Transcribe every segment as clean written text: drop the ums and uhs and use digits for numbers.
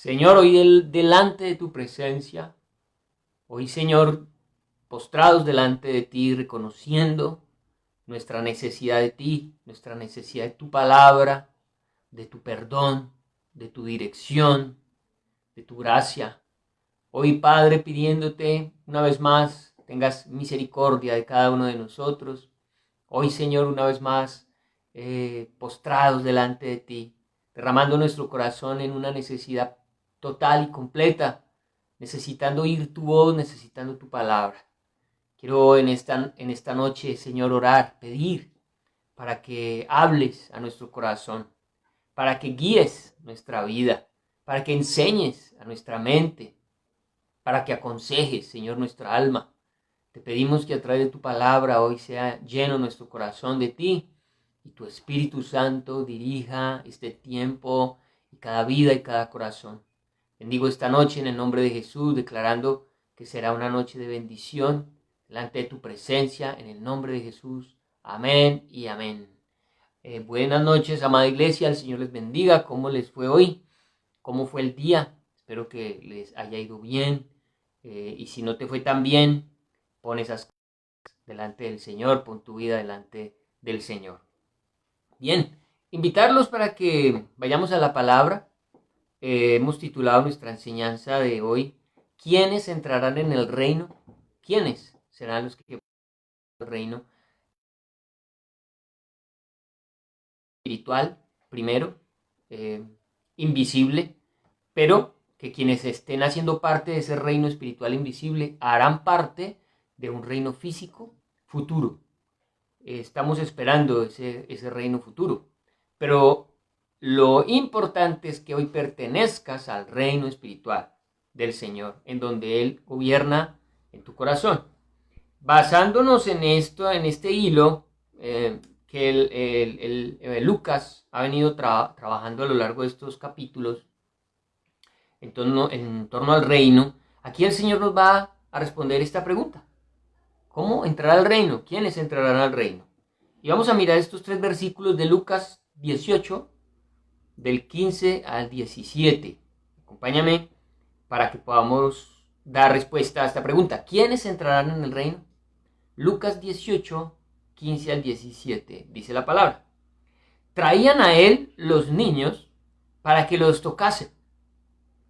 Señor, hoy delante de tu presencia, hoy Señor, postrados delante de ti, reconociendo nuestra necesidad de ti, nuestra necesidad de tu palabra, de tu perdón, de tu dirección, de tu gracia. Hoy, Padre, pidiéndote una vez más, tengas misericordia de cada uno de nosotros. Hoy, Señor, una vez más, postrados delante de ti, derramando nuestro corazón en una necesidad total y completa, necesitando oír tu voz, necesitando tu palabra. Quiero en esta noche, Señor, orar, pedir para que hables a nuestro corazón, para que guíes nuestra vida, para que enseñes a nuestra mente, para que aconsejes, Señor, nuestra alma. Te pedimos que a través de tu palabra hoy sea lleno nuestro corazón de ti y tu Espíritu Santo dirija este tiempo y cada vida y cada corazón. Bendigo esta noche en el nombre de Jesús, declarando que será una noche de bendición delante de tu presencia, en el nombre de Jesús. Amén y amén. Buenas noches, amada iglesia, el Señor les bendiga. ¿Cómo les fue hoy? ¿Cómo fue el día? Espero que les haya ido bien. Y si no te fue tan bien, pon esas cosas delante del Señor, pon tu vida delante del Señor. Bien, invitarlos para que vayamos a la palabra. Hemos titulado nuestra enseñanza de hoy, ¿quiénes entrarán en el reino? ¿Quiénes serán los que entrarán en el reino espiritual? Primero, invisible, pero que quienes estén haciendo parte de ese reino espiritual invisible harán parte de un reino físico futuro. Estamos esperando ese reino futuro, pero lo importante es que hoy pertenezcas al reino espiritual del Señor, en donde Él gobierna en tu corazón. Basándonos en esto, en este hilo que Lucas ha venido trabajando a lo largo de estos capítulos en torno al reino, aquí el Señor nos va a responder esta pregunta. ¿Cómo entrar al reino? ¿Quiénes entrarán al reino? Y vamos a mirar estos 3 versículos de Lucas 18, del 15 al 17. Acompáñame para que podamos dar respuesta a esta pregunta. ¿Quiénes entrarán en el reino? Lucas 18, 15 al 17, dice la palabra. Traían a él los niños para que los tocasen,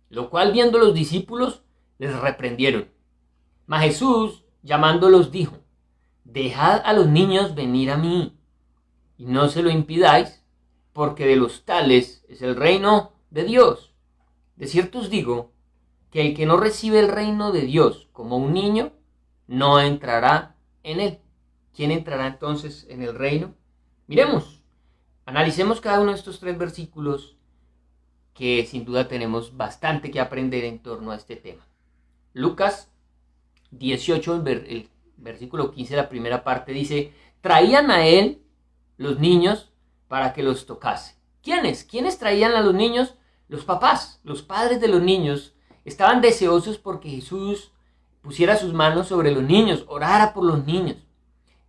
lo cual viendo los discípulos les reprendieron. Mas Jesús, llamándolos, dijo: Dejad a los niños venir a mí, y no se lo impidáis, porque de los tales es el reino de Dios. De cierto os digo, que el que no recibe el reino de Dios como un niño, no entrará en él. ¿Quién entrará entonces en el reino? Miremos, analicemos cada uno de estos 3 versículos, que sin duda tenemos bastante que aprender en torno a este tema. Lucas 18, el versículo 15, la primera parte dice: traían a él los niños para que los tocase. ¿Quiénes? ¿Quiénes traían a los niños? Los papás, los padres de los niños estaban deseosos porque Jesús pusiera sus manos sobre los niños, orara por los niños.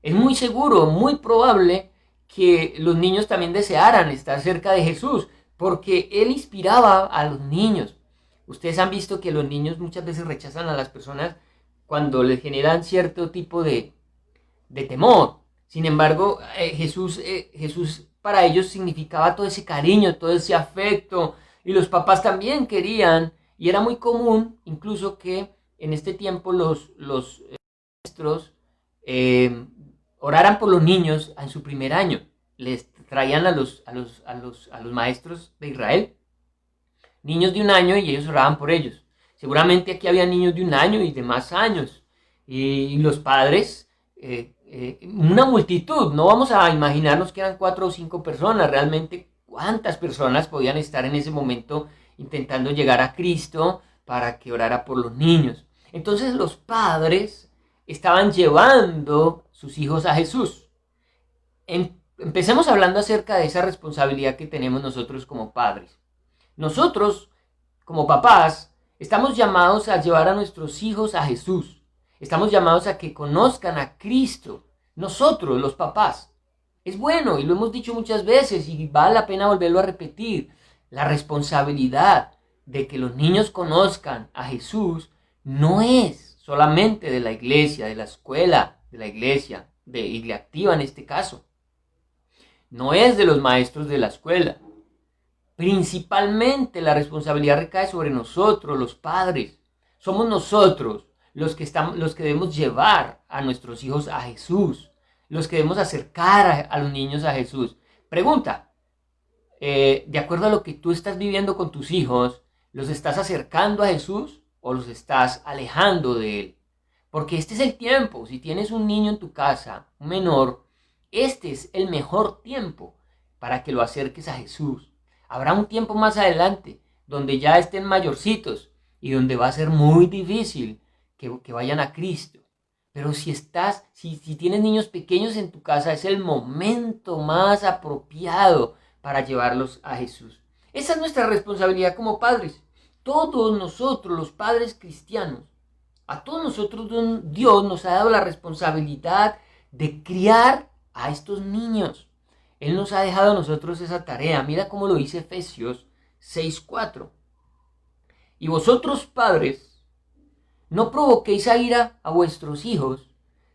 Es muy seguro, muy probable que los niños también desearan estar cerca de Jesús, porque Él inspiraba a los niños. Ustedes han visto que los niños muchas veces rechazan a las personas cuando les generan cierto tipo de temor. Sin embargo, Jesús para ellos significaba todo ese cariño, todo ese afecto, y los papás también querían, y era muy común incluso que en este tiempo los maestros oraran por los niños en su primer año. Les traían a los maestros de Israel niños de 1 año y ellos oraban por ellos. Seguramente aquí había niños de 1 año y de más años. Y los padres, una multitud, no vamos a imaginarnos que eran 4 o 5 personas, realmente cuántas personas podían estar en ese momento intentando llegar a Cristo para que orara por los niños. Entonces los padres estaban llevando sus hijos a Jesús. Empecemos hablando acerca de esa responsabilidad que tenemos nosotros como padres. Nosotros, como papás, estamos llamados a llevar a nuestros hijos a Jesús. Estamos llamados a que conozcan a Cristo. Nosotros, los papás. Es bueno, y lo hemos dicho muchas veces, y vale la pena volverlo a repetir. La responsabilidad de que los niños conozcan a Jesús no es solamente de la iglesia, de la escuela, de la iglesia, de Iglesia Activa en este caso. No es de los maestros de la escuela. Principalmente la responsabilidad recae sobre nosotros, los padres. Somos nosotros los que debemos llevar a nuestros hijos a Jesús, los que debemos acercar a los niños a Jesús. Pregunta, de acuerdo a lo que tú estás viviendo con tus hijos, ¿los estás acercando a Jesús o los estás alejando de Él? Porque este es el tiempo. Si tienes un niño en tu casa, un menor, este es el mejor tiempo para que lo acerques a Jesús. Habrá un tiempo más adelante donde ya estén mayorcitos y donde va a ser muy difícil que vayan a Cristo. Pero si tienes niños pequeños en tu casa, es el momento más apropiado para llevarlos a Jesús. Esa es nuestra responsabilidad como padres. Todos nosotros, los padres cristianos, a todos nosotros Dios nos ha dado la responsabilidad de criar a estos niños. Él nos ha dejado a nosotros esa tarea. Mira cómo lo dice Efesios 6:4. Y vosotros, padres, no provoquéis a ira a vuestros hijos,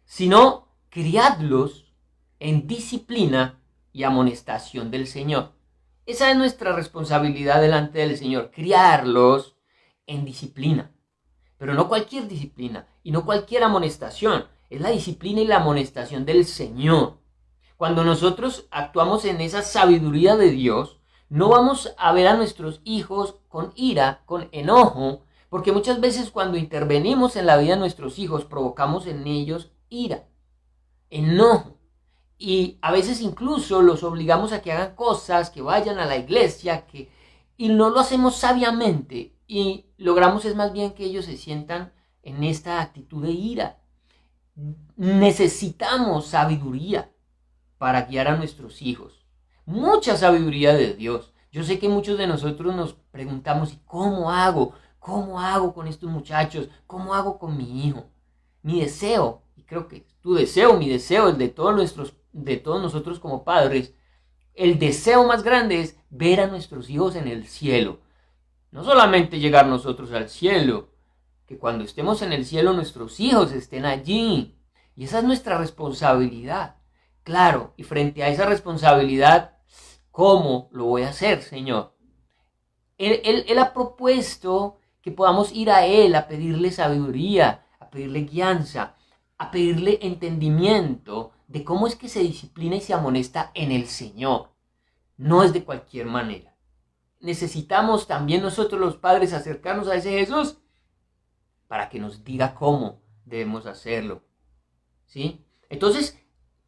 sino criadlos en disciplina y amonestación del Señor. Esa es nuestra responsabilidad delante del Señor, criarlos en disciplina. Pero no cualquier disciplina y no cualquier amonestación. Es la disciplina y la amonestación del Señor. Cuando nosotros actuamos en esa sabiduría de Dios, no vamos a ver a nuestros hijos con ira, con enojo, porque muchas veces cuando intervenimos en la vida de nuestros hijos provocamos en ellos ira, enojo. Y a veces incluso los obligamos a que hagan cosas, que vayan a la iglesia, y no lo hacemos sabiamente. Y logramos es más bien que ellos se sientan en esta actitud de ira. Necesitamos sabiduría para guiar a nuestros hijos. Mucha sabiduría de Dios. Yo sé que muchos de nosotros nos preguntamos, ¿y cómo hago? ¿Cómo hago con estos muchachos? ¿Cómo hago con mi hijo? Mi deseo, y creo que tu deseo, mi deseo, el de todos nosotros como padres, el deseo más grande es ver a nuestros hijos en el cielo. No solamente llegar nosotros al cielo, que cuando estemos en el cielo nuestros hijos estén allí. Y esa es nuestra responsabilidad. Claro, y frente a esa responsabilidad, ¿cómo lo voy a hacer, Señor? Él ha propuesto que podamos ir a Él a pedirle sabiduría, a pedirle guianza, a pedirle entendimiento de cómo es que se disciplina y se amonesta en el Señor. No es de cualquier manera. Necesitamos también nosotros los padres acercarnos a ese Jesús para que nos diga cómo debemos hacerlo. ¿Sí? Entonces,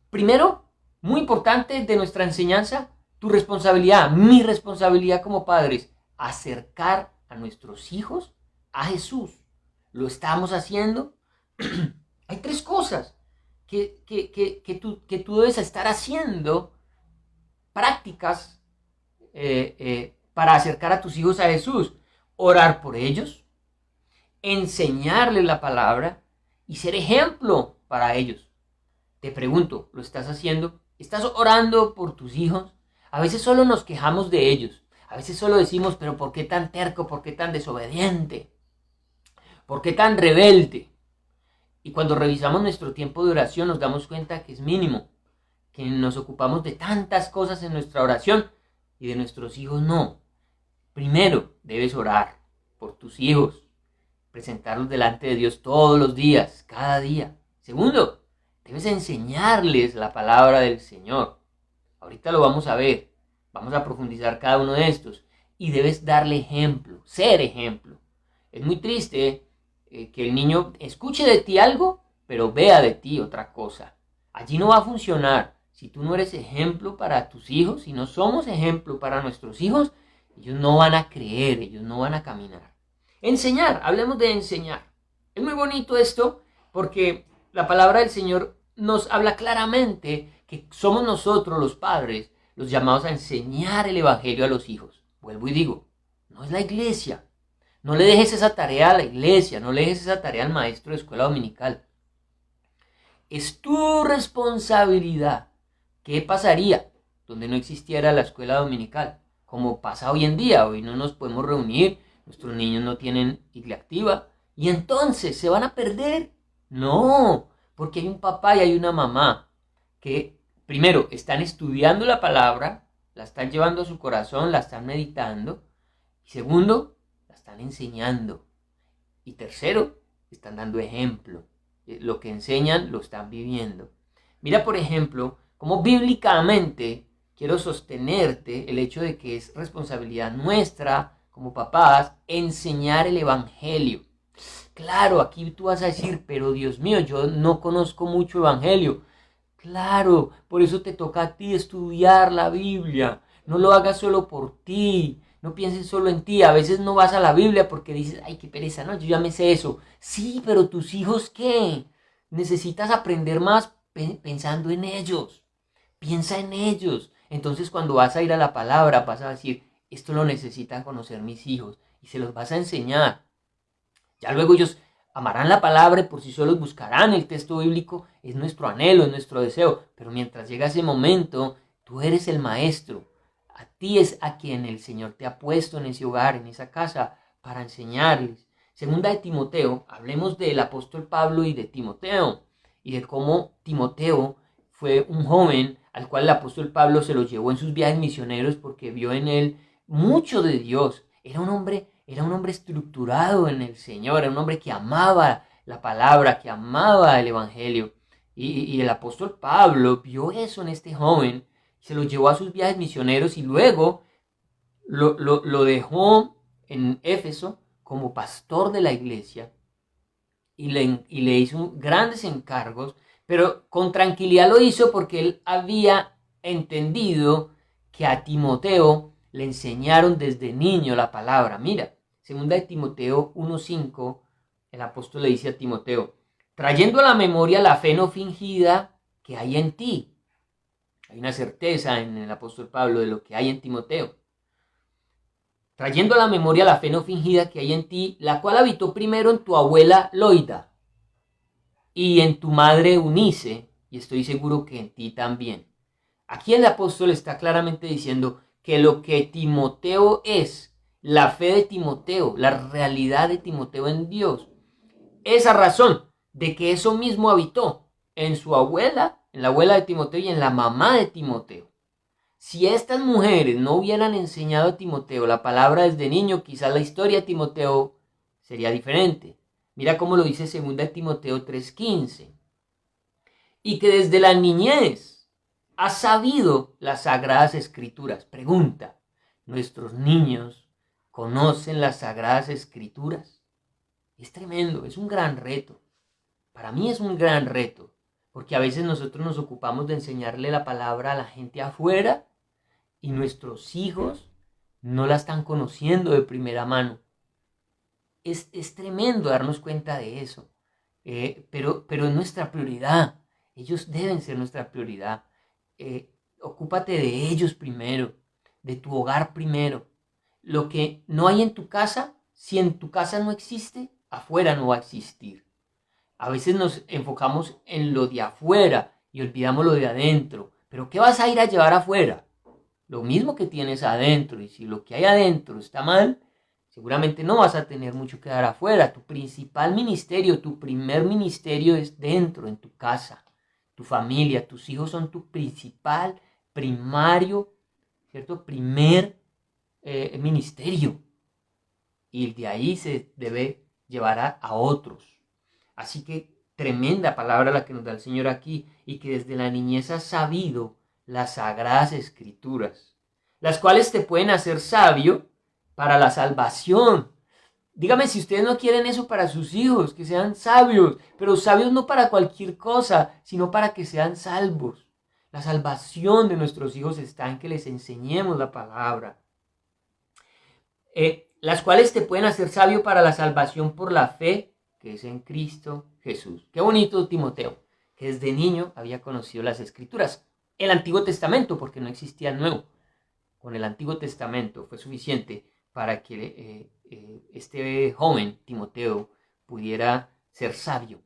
primero, muy importante de nuestra enseñanza, tu responsabilidad, mi responsabilidad como padres, acercar a nuestros hijos a Jesús. ¿Lo estamos haciendo? Hay tres cosas que tú debes estar haciendo, prácticas, para acercar a tus hijos a Jesús. Orar por ellos, enseñarles la palabra y ser ejemplo para ellos. Te pregunto, ¿lo estás haciendo? ¿Estás orando por tus hijos? A veces solo nos quejamos de ellos. A veces solo decimos, pero ¿por qué tan terco? ¿Por qué tan desobediente? ¿Por qué tan rebelde? Y cuando revisamos nuestro tiempo de oración nos damos cuenta que es mínimo, que nos ocupamos de tantas cosas en nuestra oración y de nuestros hijos no. Primero, debes orar por tus hijos, presentarlos delante de Dios todos los días, cada día. Segundo, debes enseñarles la palabra del Señor. Ahorita lo vamos a ver, vamos a profundizar cada uno de estos. Y debes darle ejemplo, ser ejemplo. Es muy triste que el niño escuche de ti algo, pero vea de ti otra cosa. Allí no va a funcionar. Si tú no eres ejemplo para tus hijos, si no somos ejemplo para nuestros hijos, ellos no van a creer, ellos no van a caminar. Enseñar, hablemos de enseñar. Es muy bonito esto porque la palabra del Señor nos habla claramente que somos nosotros los padres los llamados a enseñar el evangelio a los hijos. Vuelvo y digo, no es la iglesia. No le dejes esa tarea a la iglesia, no le dejes esa tarea al maestro de escuela dominical. Es tu responsabilidad. ¿Qué pasaría donde no existiera la escuela dominical? Como pasa hoy en día, hoy no nos podemos reunir Nuestros niños no tienen iglesia activa y entonces se van a perder. No, porque hay un papá y hay una mamá que primero están estudiando la palabra, la están llevando a su corazón, la están meditando, y segundo, la están enseñando, y tercero, están dando ejemplo. Lo que enseñan lo están viviendo. Mira, por ejemplo, cómo bíblicamente quiero sostenerte el hecho de que es responsabilidad nuestra como papás enseñar el evangelio. Claro, aquí tú vas a decir, pero Dios mío, yo no conozco mucho evangelio. Claro, por eso te toca a ti estudiar la Biblia. No lo hagas solo por ti. No pienses solo en ti. A veces no vas a la Biblia porque dices, ay, qué pereza, no, yo ya me sé eso. Sí, pero tus hijos, ¿qué? Necesitas aprender más pensando en ellos. Piensa en ellos. Entonces cuando vas a ir a la palabra vas a decir, esto lo necesitan conocer mis hijos. Y se los vas a enseñar. Ya luego ellos amarán la palabra y por sí solos buscarán el texto bíblico. Es nuestro anhelo, es nuestro deseo. Pero mientras llega ese momento, tú eres el maestro. A ti es a quien el Señor te ha puesto en ese hogar, en esa casa, para enseñarles. Segunda de Timoteo, hablemos del apóstol Pablo y de Timoteo. Y de cómo Timoteo fue un joven al cual el apóstol Pablo se lo llevó en sus viajes misioneros porque vio en él mucho de Dios. Era un hombre estructurado en el Señor, era un hombre que amaba la palabra, que amaba el Evangelio. Y el apóstol Pablo vio eso en este joven, se lo llevó a sus viajes misioneros y luego lo dejó en Éfeso como pastor de la iglesia y le hizo grandes encargos, pero con tranquilidad lo hizo porque él había entendido que a Timoteo le enseñaron desde niño la palabra. Mira, segunda de Timoteo 1:5, el apóstol le dice a Timoteo, trayendo a la memoria la fe no fingida que hay en ti. Hay una certeza en el apóstol Pablo de lo que hay en Timoteo. Trayendo a la memoria la fe no fingida que hay en ti, la cual habitó primero en tu abuela Loida y en tu madre Unice, y estoy seguro que en ti también. Aquí el apóstol está claramente diciendo que lo que Timoteo es, la fe de Timoteo, la realidad de Timoteo en Dios, esa razón de que eso mismo habitó en su abuela, en la abuela de Timoteo y en la mamá de Timoteo. Si estas mujeres no hubieran enseñado a Timoteo la palabra desde niño, quizás la historia de Timoteo sería diferente. Mira cómo lo dice 2 Timoteo 3:15. Y que desde la niñez ha sabido las sagradas escrituras. Pregunta, ¿nuestros niños conocen las sagradas escrituras? Es tremendo, es un gran reto. Para mí es un gran reto, porque a veces nosotros nos ocupamos de enseñarle la palabra a la gente afuera y nuestros hijos no la están conociendo de primera mano. Es tremendo darnos cuenta de eso, pero es nuestra prioridad. Ellos deben ser nuestra prioridad. Ocúpate de ellos primero, de tu hogar primero. Lo que no hay en tu casa, si en tu casa no existe, afuera no va a existir. A veces nos enfocamos en lo de afuera y olvidamos lo de adentro. Pero ¿qué vas a ir a llevar afuera? Lo mismo que tienes adentro. Y si lo que hay adentro está mal, seguramente no vas a tener mucho que dar afuera. Tu principal ministerio, tu primer ministerio es dentro, en tu casa. Tu familia, tus hijos son tu principal, primario, ¿cierto? Primer ministerio. Y de ahí se debe llevar a otros. Así que tremenda palabra la que nos da el Señor aquí y que desde la niñez has sabido las sagradas escrituras, las cuales te pueden hacer sabio para la salvación. Dígame si ustedes no quieren eso para sus hijos, que sean sabios, pero sabios no para cualquier cosa, sino para que sean salvos. La salvación de nuestros hijos está en que les enseñemos la palabra. Las cuales te pueden hacer sabio para la salvación por la fe que es en Cristo Jesús. Qué bonito Timoteo, que desde niño había conocido las Escrituras. El Antiguo Testamento, porque no existía el Nuevo. Con el Antiguo Testamento fue suficiente para que este joven Timoteo pudiera ser sabio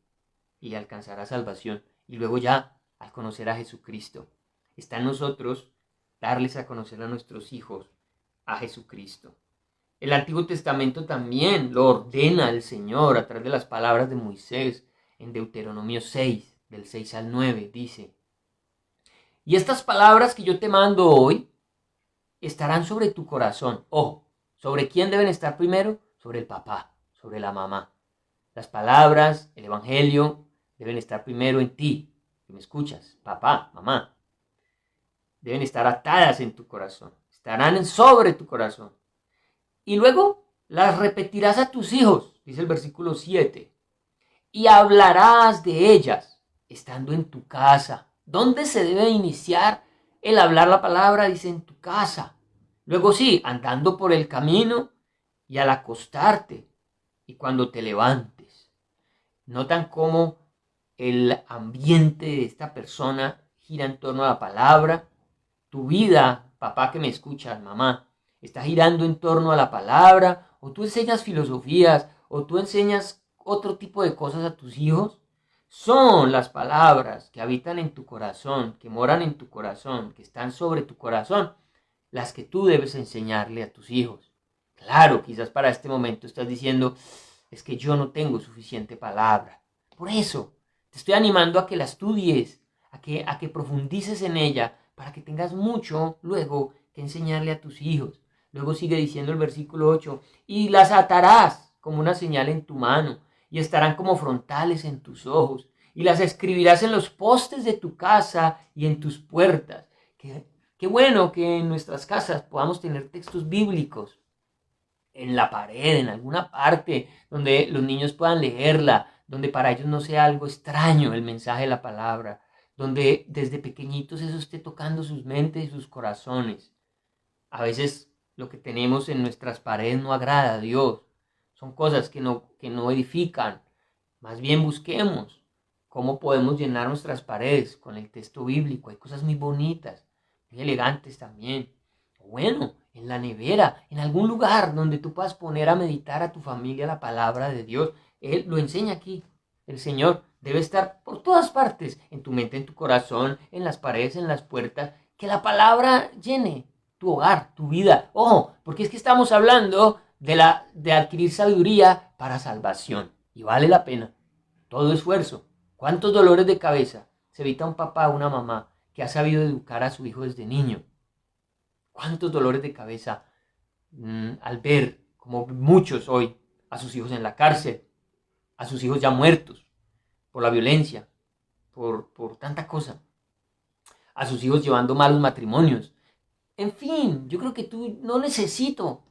y alcanzar la salvación. Y luego ya, al conocer a Jesucristo, está en nosotros darles a conocer a nuestros hijos a Jesucristo. El Antiguo Testamento también lo ordena el Señor a través de las palabras de Moisés en Deuteronomio 6, del 6 al 9, dice: y estas palabras que yo te mando hoy estarán sobre tu corazón. Ojo, ¿sobre quién deben estar primero? Sobre el papá, sobre la mamá. Las palabras, el evangelio, deben estar primero en ti, que me escuchas, papá, mamá. Deben estar atadas en tu corazón, estarán sobre tu corazón. Y luego las repetirás a tus hijos, dice el versículo 7, y hablarás de ellas estando en tu casa. ¿Dónde se debe iniciar el hablar la palabra? Dice, en tu casa. Luego sí, andando por el camino y al acostarte y cuando te levantes. Notan cómo el ambiente de esta persona gira en torno a la palabra. Tu vida, papá que me escuchas, mamá, está girando en torno a la palabra, o tú enseñas filosofías, o tú enseñas otro tipo de cosas a tus hijos. Son las palabras que habitan en tu corazón, que moran en tu corazón, que están sobre tu corazón, las que tú debes enseñarle a tus hijos. Claro, quizás para este momento estás diciendo, es que yo no tengo suficiente palabra. Por eso, te estoy animando a que la estudies, a que profundices en ella, para que tengas mucho luego que enseñarle a tus hijos. Luego sigue diciendo el versículo 8, y las atarás como una señal en tu mano, y estarán como frontales en tus ojos, y las escribirás en los postes de tu casa y en tus puertas. Qué bueno que en nuestras casas podamos tener textos bíblicos en la pared, en alguna parte, donde los niños puedan leerla, donde para ellos no sea algo extraño el mensaje de la palabra, donde desde pequeñitos eso esté tocando sus mentes y sus corazones. A veces lo que tenemos en nuestras paredes no agrada a Dios, son cosas que no edifican. Más bien busquemos cómo podemos llenar nuestras paredes con el texto bíblico. Hay cosas muy bonitas, muy elegantes también. Bueno, en la nevera, en algún lugar donde tú puedas poner a meditar a tu familia la palabra de Dios. Él lo enseña aquí. El Señor debe estar por todas partes, en tu mente, en tu corazón, en las paredes, en las puertas. Que la palabra llene tu hogar, tu vida. Ojo, porque es que estamos hablando de adquirir sabiduría para salvación. Y vale la pena. Todo esfuerzo. ¿Cuántos dolores de cabeza se evita un papá o una mamá que ha sabido educar a su hijo desde niño? ¿Cuántos dolores de cabeza al ver, como muchos hoy, a sus hijos en la cárcel, a sus hijos ya muertos por la violencia, por tanta cosa, a sus hijos llevando malos matrimonios? En fin, yo creo que tú no necesito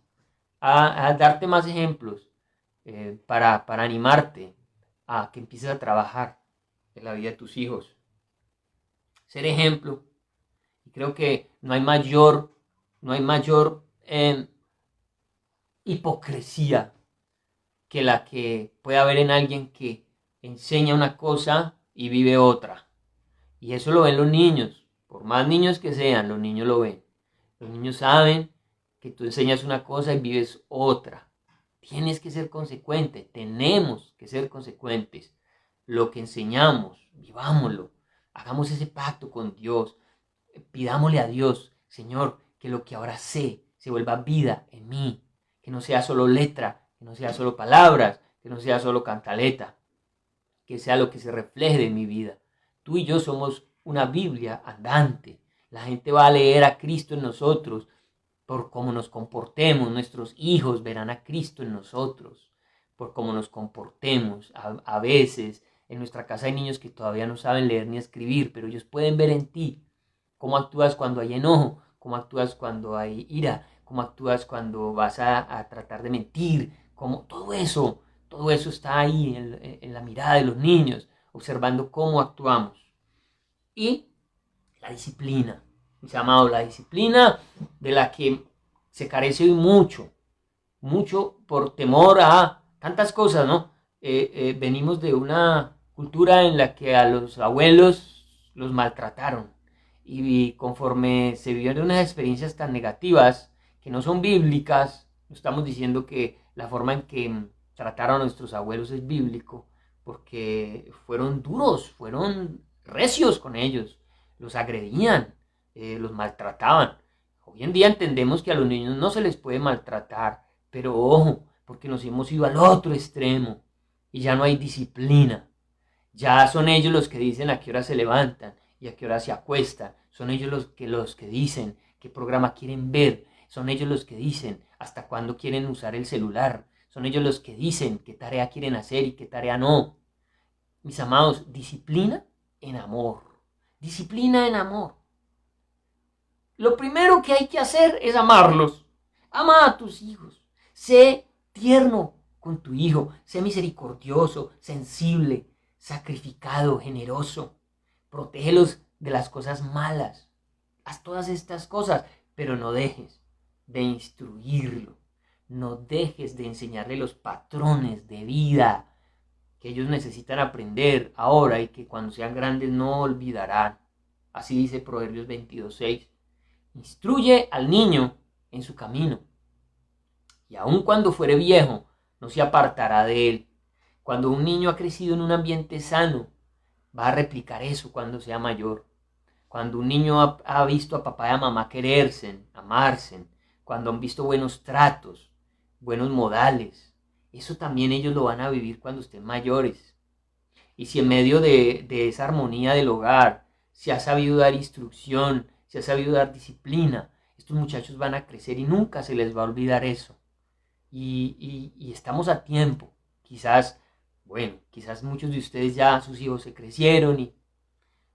a darte más ejemplos para animarte a que empieces a trabajar en la vida de tus hijos. Ser ejemplo. Y creo que no hay mayor hipocresía que la que puede haber en alguien que enseña una cosa y vive otra. Y eso lo ven los niños. Por más niños que sean, los niños lo ven. Los niños saben que tú enseñas una cosa y vives otra. Tienes que ser consecuente. Tenemos que ser consecuentes. Lo que enseñamos, vivámoslo. Hagamos ese pacto con Dios. Pidámosle a Dios, Señor, que lo que ahora sé se vuelva vida en mí. Que no sea solo letra, que no sea solo palabras, que no sea solo cantaleta. Que sea lo que se refleje en mi vida. Tú y yo somos una Biblia andante. La gente va a leer a Cristo en nosotros por cómo nos comportemos. Nuestros hijos verán a Cristo en nosotros por cómo nos comportemos. A veces en nuestra casa hay niños que todavía no saben leer ni escribir, pero ellos pueden ver en ti cómo actúas cuando hay enojo, cómo actúas cuando hay ira, cómo actúas cuando vas a tratar de mentir, cómo todo eso está ahí en la mirada de los niños, observando cómo actuamos. Y la disciplina, mis amados, la disciplina de la que se carece hoy mucho por temor a tantas cosas, ¿no? Venimos de una cultura en la que a los abuelos los maltrataron y conforme se vivieron unas experiencias tan negativas que no son bíblicas, no estamos diciendo que la forma en que trataron a nuestros abuelos es bíblico, porque fueron duros, fueron recios con ellos, los agredían, los maltrataban. Hoy en día entendemos que a los niños no se les puede maltratar Pero ojo, porque nos hemos ido al otro extremo y ya no hay disciplina. Ya son ellos los que dicen a qué hora se levantan y a qué hora se acuestan. Son ellos los que dicen qué programa quieren ver. Son ellos los que dicen hasta cuándo quieren usar el celular. Son ellos los que dicen qué tarea quieren hacer y qué tarea no. Mis amados, disciplina en amor. Disciplina en amor. Lo primero que hay que hacer es amarlos. Ama a tus hijos. Sé tierno con tu hijo. Sé misericordioso, sensible, sacrificado, generoso. Protégelos de las cosas malas. Haz todas estas cosas, pero no dejes de instruirlo. No dejes de enseñarle los patrones de vida que ellos necesitan aprender ahora y que cuando sean grandes no olvidarán. Así dice Proverbios 22:6. Instruye al niño en su camino, y aun cuando fuere viejo, no se apartará de él. Cuando un niño ha crecido en un ambiente sano, va a replicar eso cuando sea mayor. Cuando un niño ha visto a papá y a mamá quererse, amarse, cuando han visto buenos tratos, buenos modales, eso también ellos lo van a vivir cuando estén mayores. Y si en medio de esa armonía del hogar se ha sabido dar instrucción, se ha sabido dar disciplina, estos muchachos van a crecer y nunca se les va a olvidar eso. Y estamos a tiempo. Quizás muchos de ustedes ya, sus hijos se crecieron y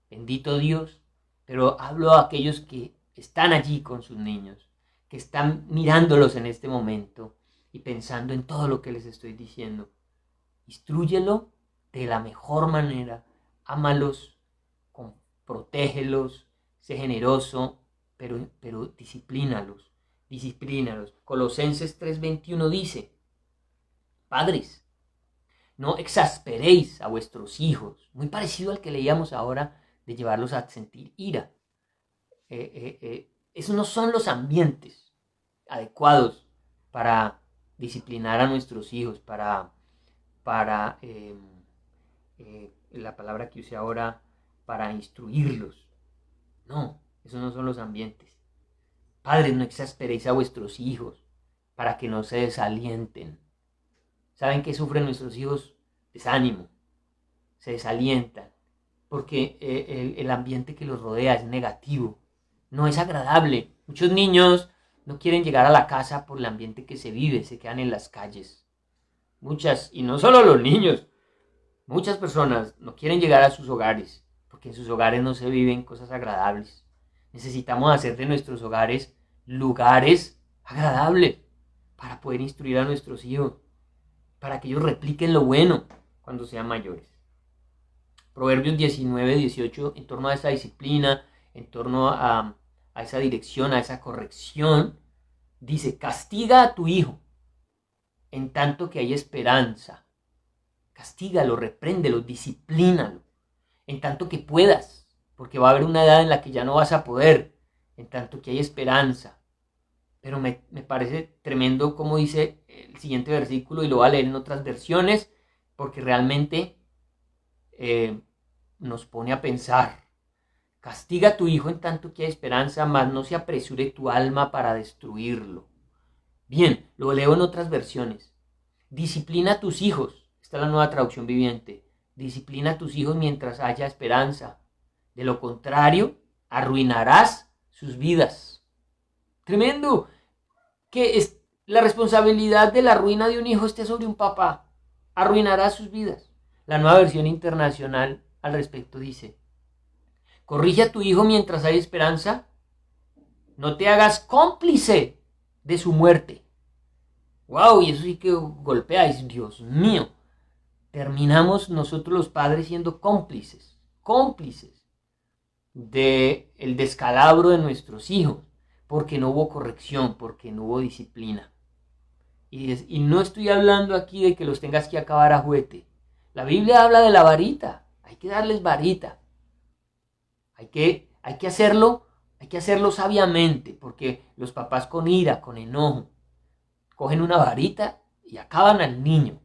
bendito Dios, pero hablo a aquellos que están allí con sus niños, que están mirándolos en este momento y pensando en todo lo que les estoy diciendo. Instrúyelo de la mejor manera, ámalos, protégelos, sé generoso, pero disciplínalos. Colosenses 3:21 dice: padres, no exasperéis a vuestros hijos. Muy parecido al que leíamos ahora de llevarlos a sentir ira. Esos no son los ambientes adecuados para disciplinar a nuestros hijos, para la palabra que use ahora, para instruirlos. No, esos no son los ambientes. Padres, no exasperéis a vuestros hijos para que no se desalienten. ¿Saben qué sufren nuestros hijos? Desánimo, se desalientan, porque el ambiente que los rodea es negativo, no es agradable. Muchos niños no quieren llegar a la casa por el ambiente que se vive, se quedan en las calles. Y no solo los niños, muchas personas no quieren llegar a sus hogares, porque en sus hogares no se viven cosas agradables. Necesitamos hacer de nuestros hogares lugares agradables para poder instruir a nuestros hijos, para que ellos repliquen lo bueno cuando sean mayores. Proverbios 19:18, en torno a esa disciplina, en torno a esa dirección, a esa corrección, dice: castiga a tu hijo en tanto que hay esperanza. Castígalo, repréndelo, disciplínalo, en tanto que puedas, porque va a haber una edad en la que ya no vas a poder, en tanto que hay esperanza. Pero me parece tremendo como dice el siguiente versículo, y lo voy a leer en otras versiones, porque realmente nos pone a pensar. Castiga a tu hijo en tanto que hay esperanza, mas no se apresure tu alma para destruirlo. Bien, lo leo en otras versiones. Disciplina a tus hijos. Esta es la Nueva Traducción Viviente. Disciplina a tus hijos mientras haya esperanza. De lo contrario, arruinarás sus vidas. Tremendo. Que es la responsabilidad de la ruina de un hijo esté sobre un papá. Arruinará sus vidas. La Nueva Versión Internacional al respecto dice: corrige a tu hijo mientras hay esperanza. No te hagas cómplice de su muerte. Wow, y eso sí que golpea. Dios mío. Terminamos nosotros los padres siendo cómplices de el descalabro de nuestros hijos, porque no hubo corrección, porque no hubo disciplina. Y no estoy hablando aquí de que los tengas que acabar a juguete. La Biblia habla de la varita. Hay que darles varita. Hay que hacerlo sabiamente, porque los papás con ira, con enojo, cogen una varita y acaban al niño.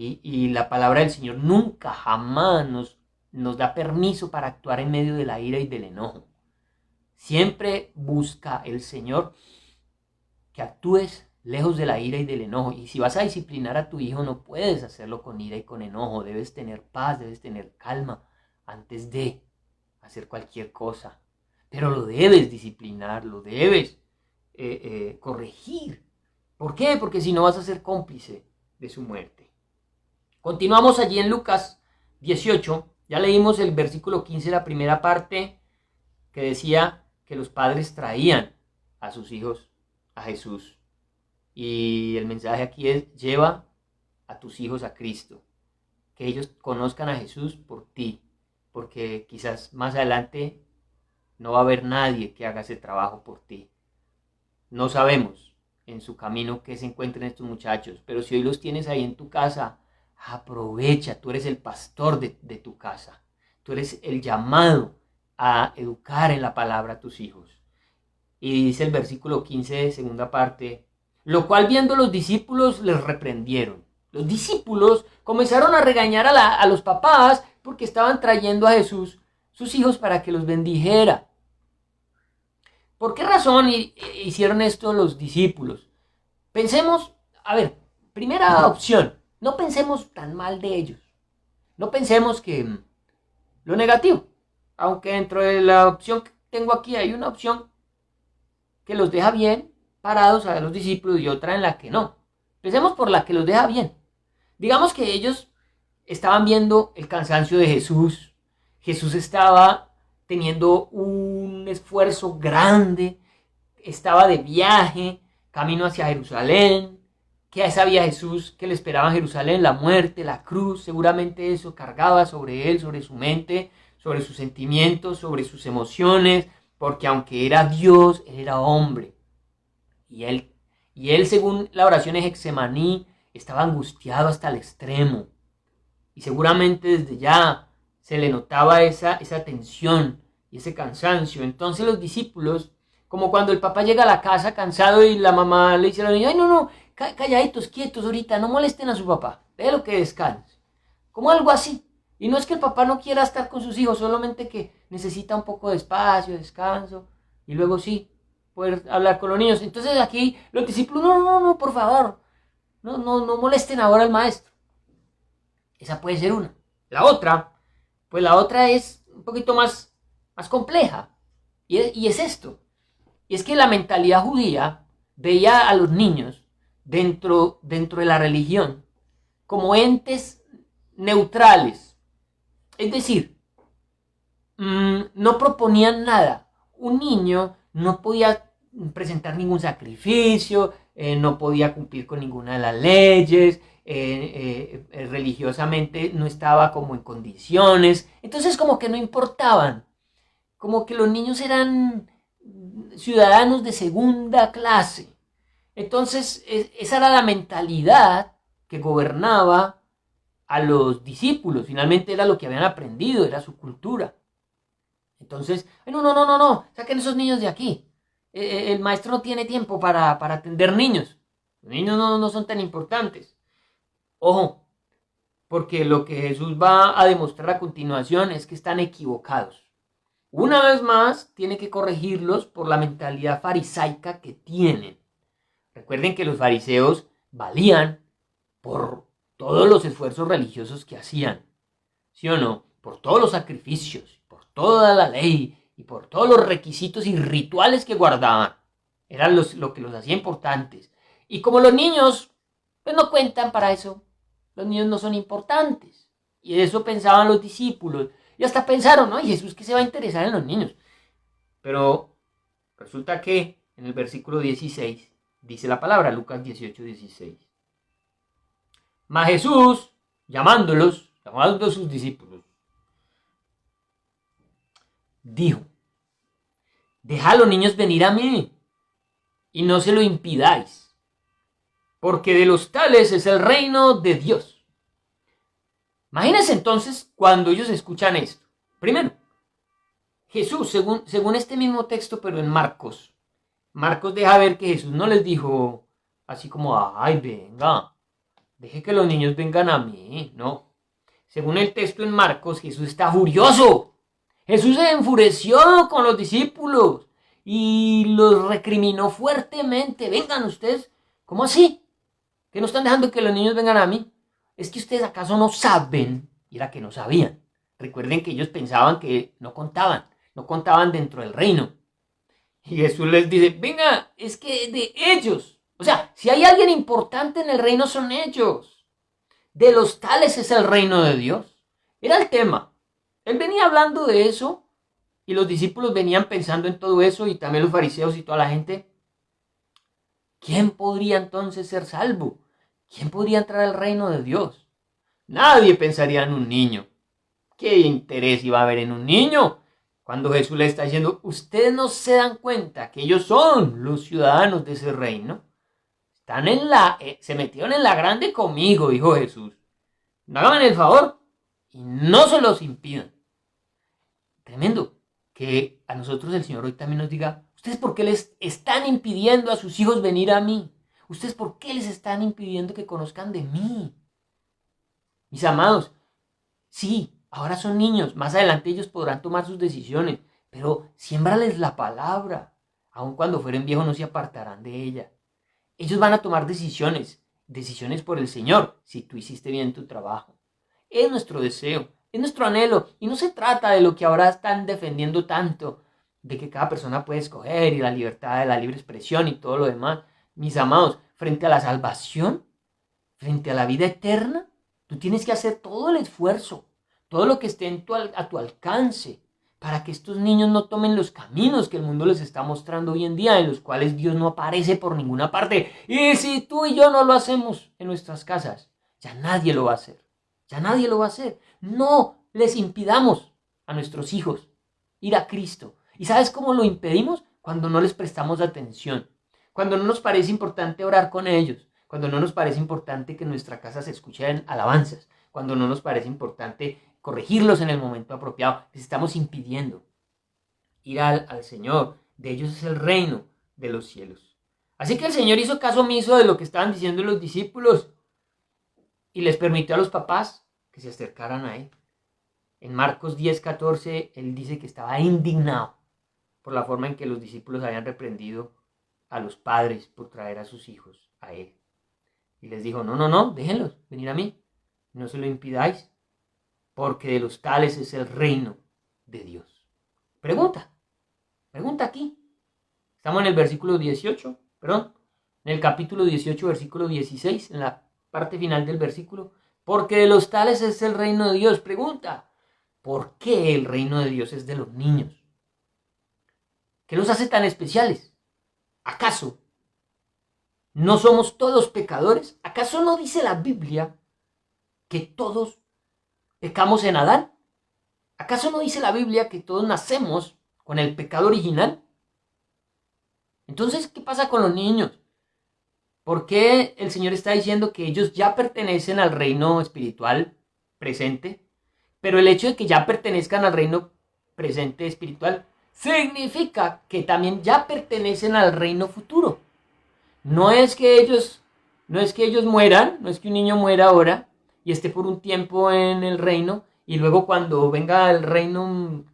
Y la palabra del Señor nunca, jamás nos da permiso para actuar en medio de la ira y del enojo. Siempre busca el Señor que actúes lejos de la ira y del enojo. Y si vas a disciplinar a tu hijo, no puedes hacerlo con ira y con enojo. Debes tener paz, debes tener calma antes de hacer cualquier cosa. Pero lo debes disciplinar, lo debes corregir. ¿Por qué? Porque si no vas a ser cómplice de su muerte. Continuamos allí en Lucas 18. Ya leímos el versículo 15, la primera parte, que decía que los padres traían a sus hijos a Jesús. Y el mensaje aquí es: lleva a tus hijos a Cristo. Que ellos conozcan a Jesús por ti. Porque quizás más adelante no va a haber nadie que haga ese trabajo por ti. No sabemos en su camino qué se encuentran estos muchachos. Pero si hoy los tienes ahí en tu casa, aprovecha. Tú eres el pastor de tu casa. Tú eres el llamado a educar en la palabra a tus hijos. Y dice el versículo 15, segunda parte: lo cual viendo los discípulos les reprendieron. Los discípulos comenzaron a regañar a los papás porque estaban trayendo a Jesús sus hijos para que los bendijera. ¿Por qué razón hicieron esto los discípulos? Pensemos, a ver, primera opción, no pensemos tan mal de ellos. No pensemos que lo negativo, aunque dentro de la opción que tengo aquí hay una opción que los deja bien parados a los discípulos y otra en la que no. Pensemos por la que los deja bien. Digamos que ellos estaban viendo el cansancio de Jesús. Jesús estaba teniendo un esfuerzo grande, estaba de viaje, camino hacia Jerusalén. ¿Qué sabía Jesús que le esperaba en Jerusalén? La muerte, la cruz. Seguramente eso cargaba sobre él, sobre su mente, sobre sus sentimientos, sobre sus emociones, porque aunque era Dios, él era hombre. Y él, según la oración en Getsemaní, estaba angustiado hasta el extremo. Y seguramente desde ya se le notaba esa tensión y ese cansancio. Entonces los discípulos, como cuando el papá llega a la casa cansado y la mamá le dice a los niños: ay, no, calladitos, quietos ahorita, no molesten a su papá, déjelo que descanse. Como algo así. Y no es que el papá no quiera estar con sus hijos, solamente que necesita un poco de espacio, descanso, y luego sí, poder hablar con los niños. Entonces aquí los discípulos: no, por favor, no molesten ahora al maestro. Esa puede ser una. La otra es un poquito más compleja, y es esto. Y es que la mentalidad judía veía a los niños dentro de la religión como entes neutrales. Es decir, no proponían nada. Un niño no podía presentar ningún sacrificio, no podía cumplir con ninguna de las leyes, religiosamente no estaba como en condiciones. Entonces como que no importaban. Como que los niños eran ciudadanos de segunda clase. Entonces esa era la mentalidad que gobernaba a los discípulos. Finalmente era lo que habían aprendido, era su cultura. Entonces, no, saquen esos niños de aquí. El maestro no tiene tiempo para atender niños. Los niños no son tan importantes. Ojo, porque lo que Jesús va a demostrar a continuación es que están equivocados. Una vez más, tiene que corregirlos por la mentalidad farisaica que tienen. Recuerden que los fariseos valían por todos los esfuerzos religiosos que hacían, ¿sí o no? Por todos los sacrificios, por toda la ley y por todos los requisitos y rituales que guardaban. Eran lo que los hacía importantes. Y como los niños pues no cuentan para eso, los niños no son importantes. Y eso pensaban los discípulos. Y hasta pensaron: ¿no? ¿Y Jesús qué se va a interesar en los niños? Pero resulta que en el versículo 16 dice la palabra, Lucas 18:16. Mas Jesús, llamando a sus discípulos, dijo: dejad a los niños venir a mí, y no se lo impidáis, porque de los tales es el reino de Dios. Imagínense entonces cuando ellos escuchan esto. Primero, Jesús, según este mismo texto, pero en Marcos deja ver que Jesús no les dijo así como: ay, venga, deje que los niños vengan a mí. No. Según el texto en Marcos, Jesús está furioso. Jesús se enfureció con los discípulos y los recriminó fuertemente. Vengan ustedes, ¿Cómo así? ¿Que no están dejando que los niños vengan a mí? ¿Es que ustedes acaso no saben? Y era que no sabían. Recuerden que ellos pensaban que no contaban dentro del reino. Y Jesús les dice, venga, es que de ellos. O sea, si hay alguien importante en el reino son ellos. De los tales es el reino de Dios. Era el tema. Él venía hablando de eso y los discípulos venían pensando en todo eso y también los fariseos y toda la gente. ¿Quién podría entonces ser salvo? ¿Quién podría entrar al reino de Dios? Nadie pensaría en un niño. ¿Qué interés iba a haber en un niño? Cuando Jesús le está diciendo, ustedes no se dan cuenta que ellos son los ciudadanos de ese reino. Se metieron en la grande conmigo, dijo Jesús. No hagan el favor y no se los impidan. Tremendo que a nosotros el Señor hoy también nos diga, ¿ustedes por qué les están impidiendo a sus hijos venir a mí? ¿Ustedes por qué les están impidiendo que conozcan de mí? Mis amados, sí, ahora son niños, más adelante ellos podrán tomar sus decisiones, pero siémbrales la palabra. Aun cuando fueren viejos no se apartarán de ella. Ellos van a tomar decisiones, decisiones por el Señor, si tú hiciste bien tu trabajo. Es nuestro deseo, es nuestro anhelo, y no se trata de lo que ahora están defendiendo tanto, de que cada persona puede escoger y la libertad de la libre expresión y todo lo demás. Mis amados, frente a la salvación, frente a la vida eterna, tú tienes que hacer todo el esfuerzo, todo lo que esté a tu alcance, para que estos niños no tomen los caminos que el mundo les está mostrando hoy en día, en los cuales Dios no aparece por ninguna parte. Y si tú y yo no lo hacemos en nuestras casas, ya nadie lo va a hacer. Ya nadie lo va a hacer. No les impidamos a nuestros hijos ir a Cristo. ¿Y sabes cómo lo impedimos? Cuando no les prestamos atención, cuando no nos parece importante orar con ellos, cuando no nos parece importante que en nuestra casa se escuchen alabanzas, cuando no nos parece importante corregirlos en el momento apropiado, les estamos impidiendo ir al Señor. De ellos es el reino de los cielos. Así que el Señor hizo caso omiso de lo que estaban diciendo los discípulos y les permitió a los papás que se acercaran a Él. En Marcos 10:14, Él dice que estaba indignado por la forma en que los discípulos habían reprendido a los padres por traer a sus hijos a Él. Y les dijo, no, déjenlos venir a mí, no se lo impidáis, porque de los tales es el reino de Dios. Pregunta aquí. Estamos en el versículo 18, en el capítulo 18, versículo 16, en la parte final del versículo. Porque de los tales es el reino de Dios. Pregunta, ¿por qué el reino de Dios es de los niños? ¿Qué los hace tan especiales? ¿Acaso no somos todos pecadores? ¿Acaso no dice la Biblia que todos pecamos en Adán? ¿Acaso no dice la Biblia que todos nacemos con el pecado original? Entonces, ¿qué pasa con los niños? ¿Por qué el Señor está diciendo que ellos ya pertenecen al reino espiritual presente? Pero el hecho de que ya pertenezcan al reino presente espiritual significa que también ya pertenecen al reino futuro. No es que ellos mueran, no es que un niño muera ahora y esté por un tiempo en el reino y luego cuando venga el reino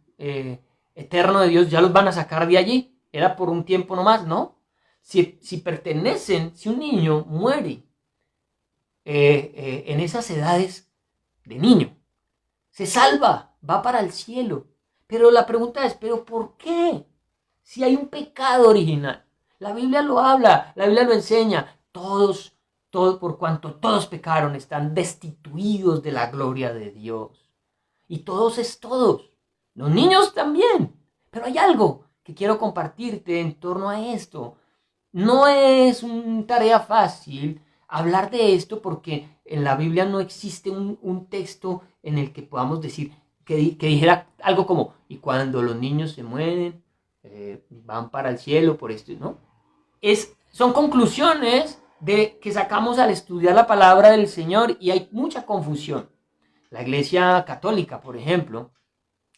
eterno de Dios ya los van a sacar de allí. Era por un tiempo nomás, ¿no? Si pertenecen, si un niño muere en esas edades de niño, se salva, va para el cielo. Pero la pregunta es, ¿pero por qué? Si hay un pecado original. La Biblia lo habla, la Biblia lo enseña. Todos, por cuanto todos pecaron, están destituidos de la gloria de Dios. Y todos es todos. Los niños también. Pero hay algo que quiero compartirte en torno a esto. No es una tarea fácil hablar de esto porque en la Biblia no existe un texto en el que podamos decir que dijera algo como, y cuando los niños se mueren, van para el cielo por esto, ¿no? Son conclusiones que sacamos al estudiar la palabra del Señor y hay mucha confusión. La Iglesia Católica, por ejemplo,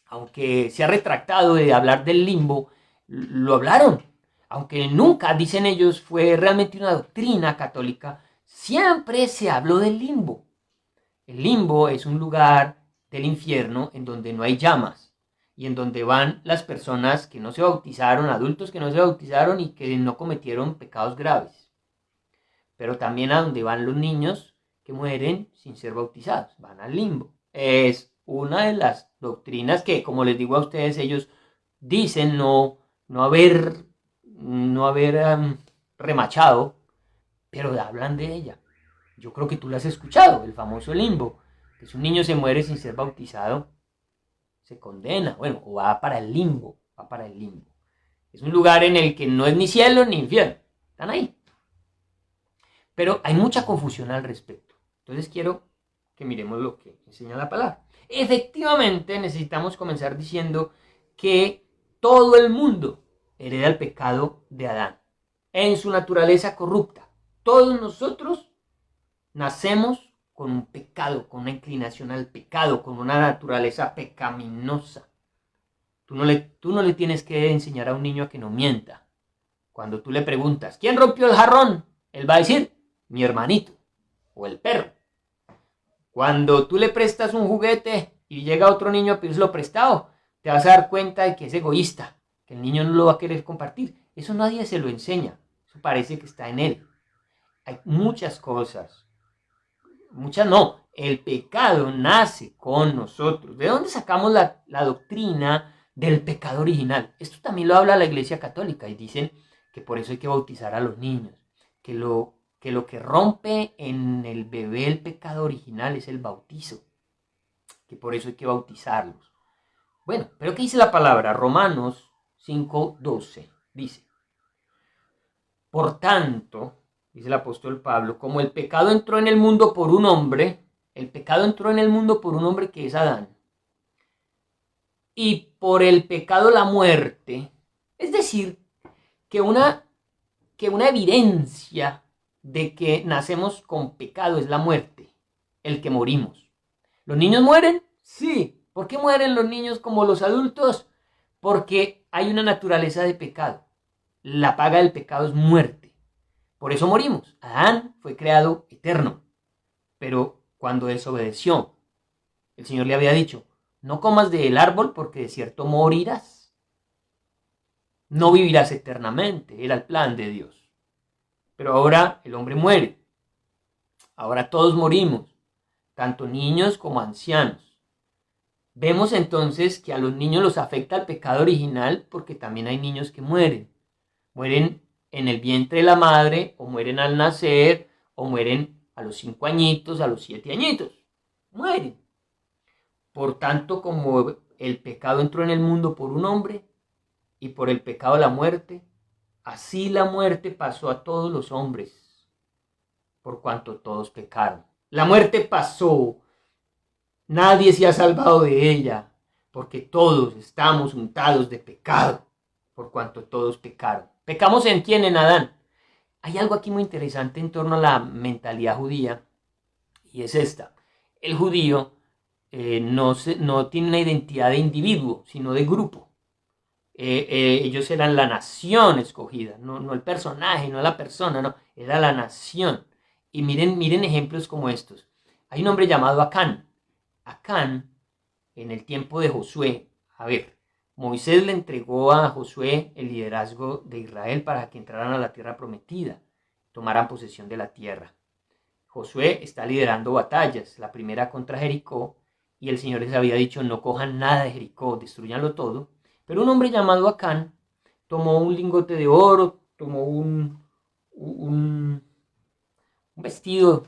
aunque se ha retractado de hablar del limbo, lo hablaron. Aunque nunca, dicen ellos, fue realmente una doctrina católica, siempre se habló del limbo. El limbo es un lugar del infierno en donde no hay llamas y en donde van las personas que no se bautizaron, adultos que no se bautizaron y que no cometieron pecados graves. pero también a donde van los niños que mueren sin ser bautizados, van al limbo. Es una de las doctrinas que, como les digo a ustedes, ellos dicen no haber, remachado, pero hablan de ella. Yo creo que tú lo has escuchado, el famoso limbo, que si un niño se muere sin ser bautizado, se condena, bueno, o va para el limbo, va para el limbo. Es un lugar en el que no es ni cielo ni infierno, están ahí. Pero hay mucha confusión al respecto. Entonces quiero que miremos lo que enseña la palabra. Efectivamente, necesitamos comenzar diciendo que todo el mundo hereda el pecado de Adán en su naturaleza corrupta. Todos nosotros nacemos con un pecado, con una inclinación al pecado, con una naturaleza pecaminosa. Tú no le tienes que enseñar a un niño a que no mienta. Cuando tú le preguntas, ¿quién rompió el jarrón? Él va a decir, mi hermanito o el perro. Cuando tú le prestas un juguete y llega otro niño a pedírselo prestado, te vas a dar cuenta de que es egoísta, que el niño no lo va a querer compartir. Eso nadie se lo enseña, eso parece que está en él. Hay muchas cosas, muchas no, el pecado nace con nosotros. ¿De dónde sacamos la doctrina del pecado original? Esto también lo habla la Iglesia Católica y dicen que por eso hay que bautizar a los niños, que lo que rompe en el bebé el pecado original es el bautizo, que por eso hay que bautizarlos. Bueno, pero ¿qué dice la palabra? Romanos 5:12 dice, por tanto, dice el apóstol Pablo, como el pecado entró en el mundo por un hombre, el pecado entró en el mundo por un hombre que es Adán, y por el pecado la muerte, es decir, que una evidencia de que nacemos con pecado es la muerte, el que morimos. ¿Los niños mueren? Sí. ¿Por qué mueren los niños como los adultos? Porque hay una naturaleza de pecado. La paga del pecado es muerte. Por eso morimos. Adán fue creado eterno, pero cuando desobedeció, el Señor le había dicho, no comas del árbol porque de cierto morirás. No vivirás eternamente, era el plan de Dios. Pero ahora el hombre muere. Ahora todos morimos, tanto niños como ancianos. Vemos entonces que a los niños los afecta el pecado original porque también hay niños que mueren. Mueren en el vientre de la madre, o mueren al nacer, o mueren a los 5 añitos, a los 7 añitos. Mueren. Por tanto, como el pecado entró en el mundo por un hombre, y por el pecado la muerte, así la muerte pasó a todos los hombres, por cuanto todos pecaron. La muerte pasó, nadie se ha salvado de ella, porque todos estamos untados de pecado, por cuanto todos pecaron. ¿Pecamos en quién? En Adán. Hay algo aquí muy interesante en torno a la mentalidad judía, y es esta. El judío no tiene una identidad de individuo, sino de grupo. Ellos eran la nación escogida, no el personaje, no la persona, no, era la nación. Y miren ejemplos como estos. Hay un hombre llamado Acán. Acán, en el tiempo de Josué, Moisés le entregó a Josué el liderazgo de Israel para que entraran a la tierra prometida, tomaran posesión de la tierra. Josué está liderando batallas, la primera contra Jericó, y el Señor les había dicho, no cojan nada de Jericó, destruyanlo todo. Pero un hombre llamado Acán tomó un lingote de oro, tomó un vestido,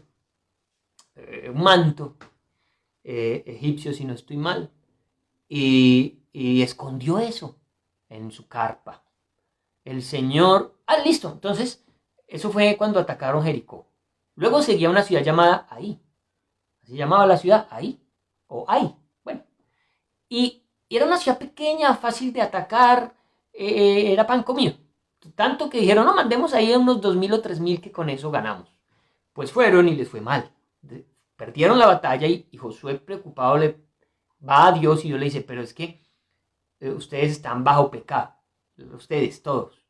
un manto egipcio, si no estoy mal, y escondió eso en su carpa. El Señor, listo, entonces, eso fue cuando atacaron Jericó. Luego seguía una ciudad llamada Ahí, así llamaba la ciudad, Ahí, o Ahí, bueno, y era una ciudad pequeña, fácil de atacar, era pan comido. Tanto que dijeron, no, mandemos ahí unos 2,000 o 3,000 que con eso ganamos. Pues fueron y les fue mal. Perdieron la batalla y Josué preocupado le va a Dios y Dios le dice, pero es que ustedes están bajo pecado. Ustedes, todos,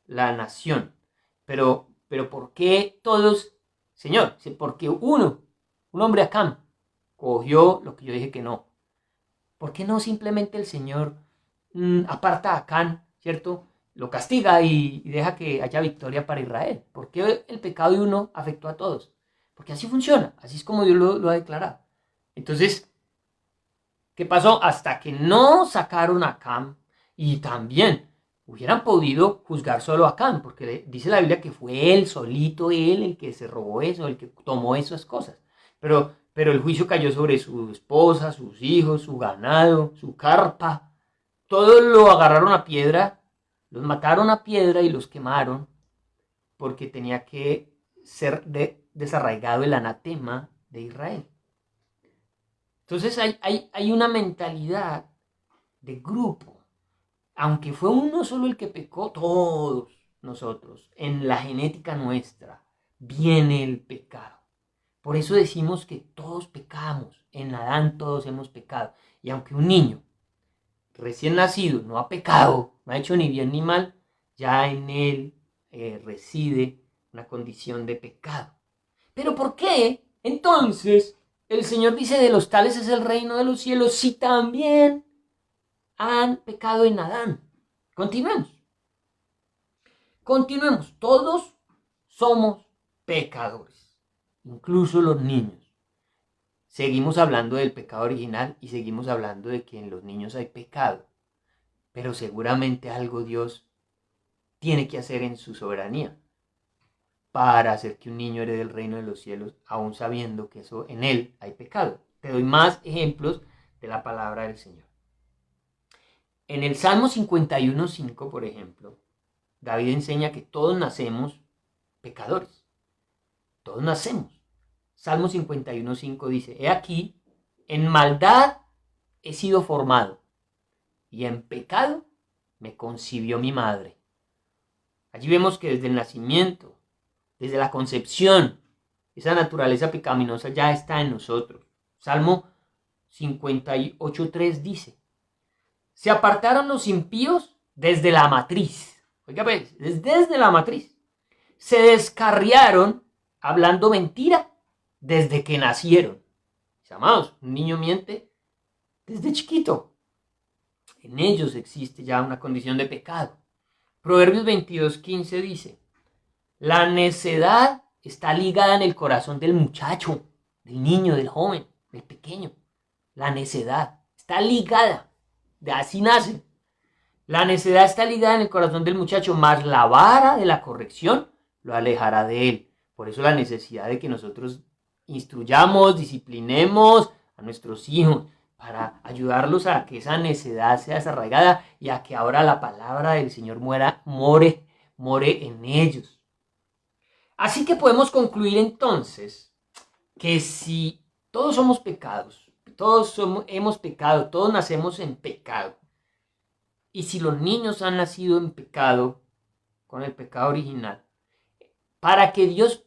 la nación. Pero ¿por qué todos? Señor, porque un hombre Acán, cogió lo que yo dije que no. ¿Por qué no simplemente el Señor aparta a Acán, ¿cierto? lo castiga y deja que haya victoria para Israel. ¿Por qué el pecado de uno afectó a todos? Porque así funciona, así es como Dios lo ha declarado. Entonces, ¿qué pasó? Hasta que no sacaron a Cam, y también hubieran podido juzgar solo a Cam, porque dice la Biblia que fue él solito, él el que se robó eso, el que tomó esas cosas. Pero el juicio cayó sobre su esposa, sus hijos, su ganado, su carpa. Todos lo agarraron a piedra, los mataron a piedra y los quemaron, porque tenía que ser desarraigado el anatema de Israel. Entonces hay una mentalidad de grupo. Aunque fue uno solo el que pecó, todos nosotros, en la genética nuestra, viene el pecado. Por eso decimos que todos pecamos. En Adán todos hemos pecado. Y aunque un niño recién nacido no ha pecado, no ha hecho ni bien ni mal, ya en él reside una condición de pecado. ¿Pero por qué entonces el Señor dice de los tales es el reino de los cielos si también han pecado en Adán? Continuemos. Continuemos. Todos somos pecadores, incluso los niños. Seguimos hablando del pecado original y seguimos hablando de que en los niños hay pecado, pero seguramente algo Dios tiene que hacer en su soberanía para hacer que un niño herede el reino de los cielos, aún sabiendo que eso en él hay pecado. Te doy más ejemplos de la palabra del Señor. En el Salmo 51:5, por ejemplo, David enseña que todos nacemos pecadores. Todos nacemos. Salmo 51:5 dice, he aquí, en maldad he sido formado, y en pecado me concibió mi madre. Allí vemos que desde el nacimiento, desde la concepción, esa naturaleza pecaminosa ya está en nosotros. Salmo 58:3 dice, se apartaron los impíos desde la matriz. Oiga pues, desde la matriz. Se descarriaron hablando mentira desde que nacieron. Mis amados, un niño miente desde chiquito. En ellos existe ya una condición de pecado. Proverbios 22:15 dice, la necedad está ligada en el corazón del muchacho, del niño, del joven, del pequeño. La necedad está ligada, de así nace. La necedad está ligada en el corazón del muchacho, mas la vara de la corrección lo alejará de él. Por eso la necesidad de que nosotros instruyamos, disciplinemos a nuestros hijos para ayudarlos a que esa necedad sea desarraigada y a que ahora la palabra del Señor more en ellos. Así que podemos concluir entonces que si todos somos pecados, hemos pecado, todos nacemos en pecado, y si los niños han nacido en pecado, con el pecado original, para que Dios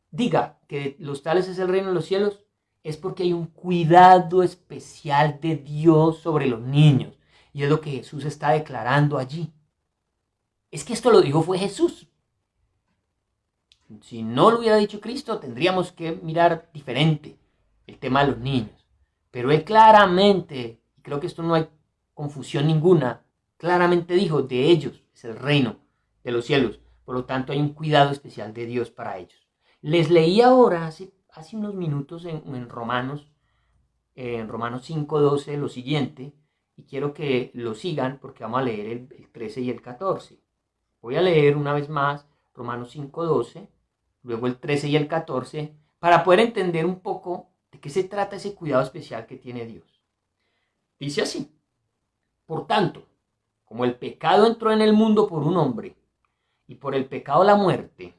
diga que los tales es el reino de los cielos, es porque hay un cuidado especial de Dios sobre los niños. Y es lo que Jesús está declarando allí. Es que esto lo dijo fue Jesús. Si no lo hubiera dicho Cristo, tendríamos que mirar diferente el tema de los niños. Pero él claramente, y creo que esto no hay confusión ninguna, claramente dijo, de ellos es el reino de los cielos. Por lo tanto, hay un cuidado especial de Dios para ellos. Les leí ahora, hace unos minutos, en Romanos 5:12, lo siguiente, y quiero que lo sigan porque vamos a leer el 13 y el 14. Voy a leer una vez más Romanos 5:12, luego el 13 y el 14, para poder entender un poco de qué se trata ese cuidado especial que tiene Dios. Dice así, por tanto, como el pecado entró en el mundo por un hombre, y por el pecado la muerte,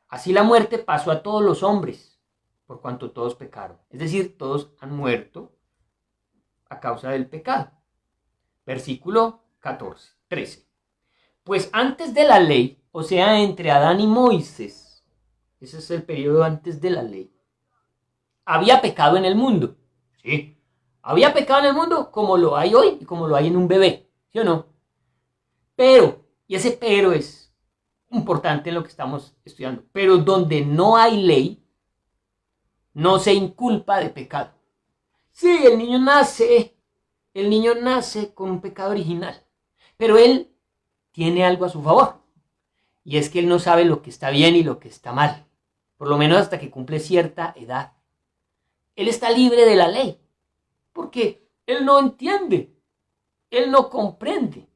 así la muerte pasó a todos los hombres, por cuanto todos pecaron. Es decir, todos han muerto a causa del pecado. Versículo 13. Pues antes de la ley, o sea, entre Adán y Moisés, ese es el periodo antes de la ley, había pecado en el mundo. Sí, había pecado en el mundo como lo hay hoy y como lo hay en un bebé, ¿sí o no? Pero, y ese pero es importante en lo que estamos estudiando, pero donde no hay ley, no se inculpa de pecado. Sí, el niño nace con un pecado original, pero él tiene algo a su favor. Y es que él no sabe lo que está bien y lo que está mal. Por lo menos hasta que cumple cierta edad. Él está libre de la ley. Porque él no entiende. Él no comprende.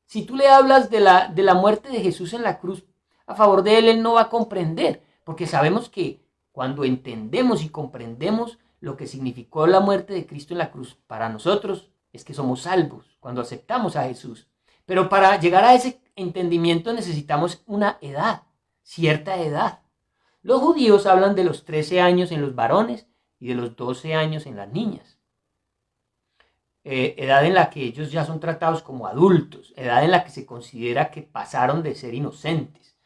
Si tú le hablas de la muerte de Jesús en la cruz a favor de él no va a comprender. Porque sabemos que cuando entendemos y comprendemos lo que significó la muerte de Cristo en la cruz para nosotros, es que somos salvos cuando aceptamos a Jesús. Pero para llegar a ese entendimiento necesitamos una edad, cierta edad. Los judíos hablan de los 13 años en los varones y de los 12 años en las niñas. Edad en la que ellos ya son tratados como adultos, edad en la que se considera que pasaron de ser inocentes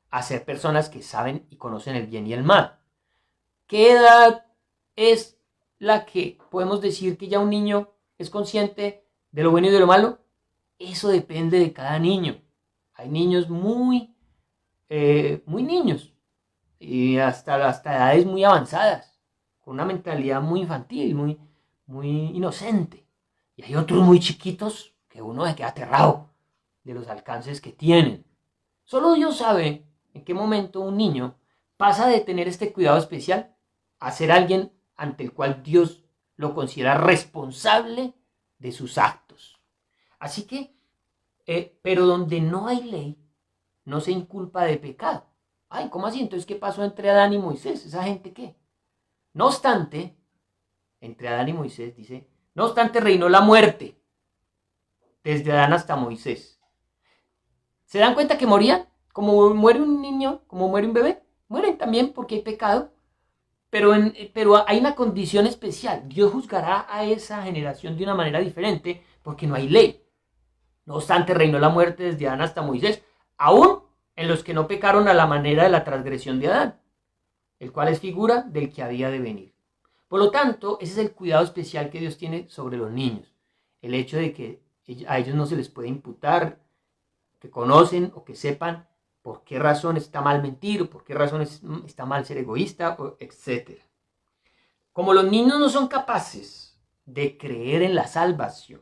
a ser personas que saben y conocen el bien y el mal. ¿Qué edad es la que podemos decir que ya un niño es consciente de lo bueno y de lo malo? Eso depende de cada niño. Hay niños muy niños y hasta edades muy avanzadas, con una mentalidad muy infantil, muy inocente. Y hay otros muy chiquitos que uno se queda aterrado de los alcances que tienen. Solo Dios sabe en qué momento un niño pasa de tener este cuidado especial a ser alguien ante el cual Dios lo considera responsable de sus actos. Así que, pero donde no hay ley, no se inculpa de pecado. Ay, ¿cómo así? Entonces, ¿qué pasó entre Adán y Moisés? ¿Esa gente qué? No obstante, entre Adán y Moisés, dice, no obstante reinó la muerte, desde Adán hasta Moisés. ¿Se dan cuenta que morían? Como muere un niño, como muere un bebé, mueren también porque hay pecado. Pero hay una condición especial. Dios juzgará a esa generación de una manera diferente porque no hay ley. No obstante, reinó la muerte desde Adán hasta Moisés, aún en los que no pecaron a la manera de la transgresión de Adán, el cual es figura del que había de venir. Por lo tanto, ese es el cuidado especial que Dios tiene sobre los niños. El hecho de que a ellos no se les puede imputar que conocen o que sepan por qué razón está mal mentir, o por qué razón está mal ser egoísta, etc. Como los niños no son capaces de creer en la salvación,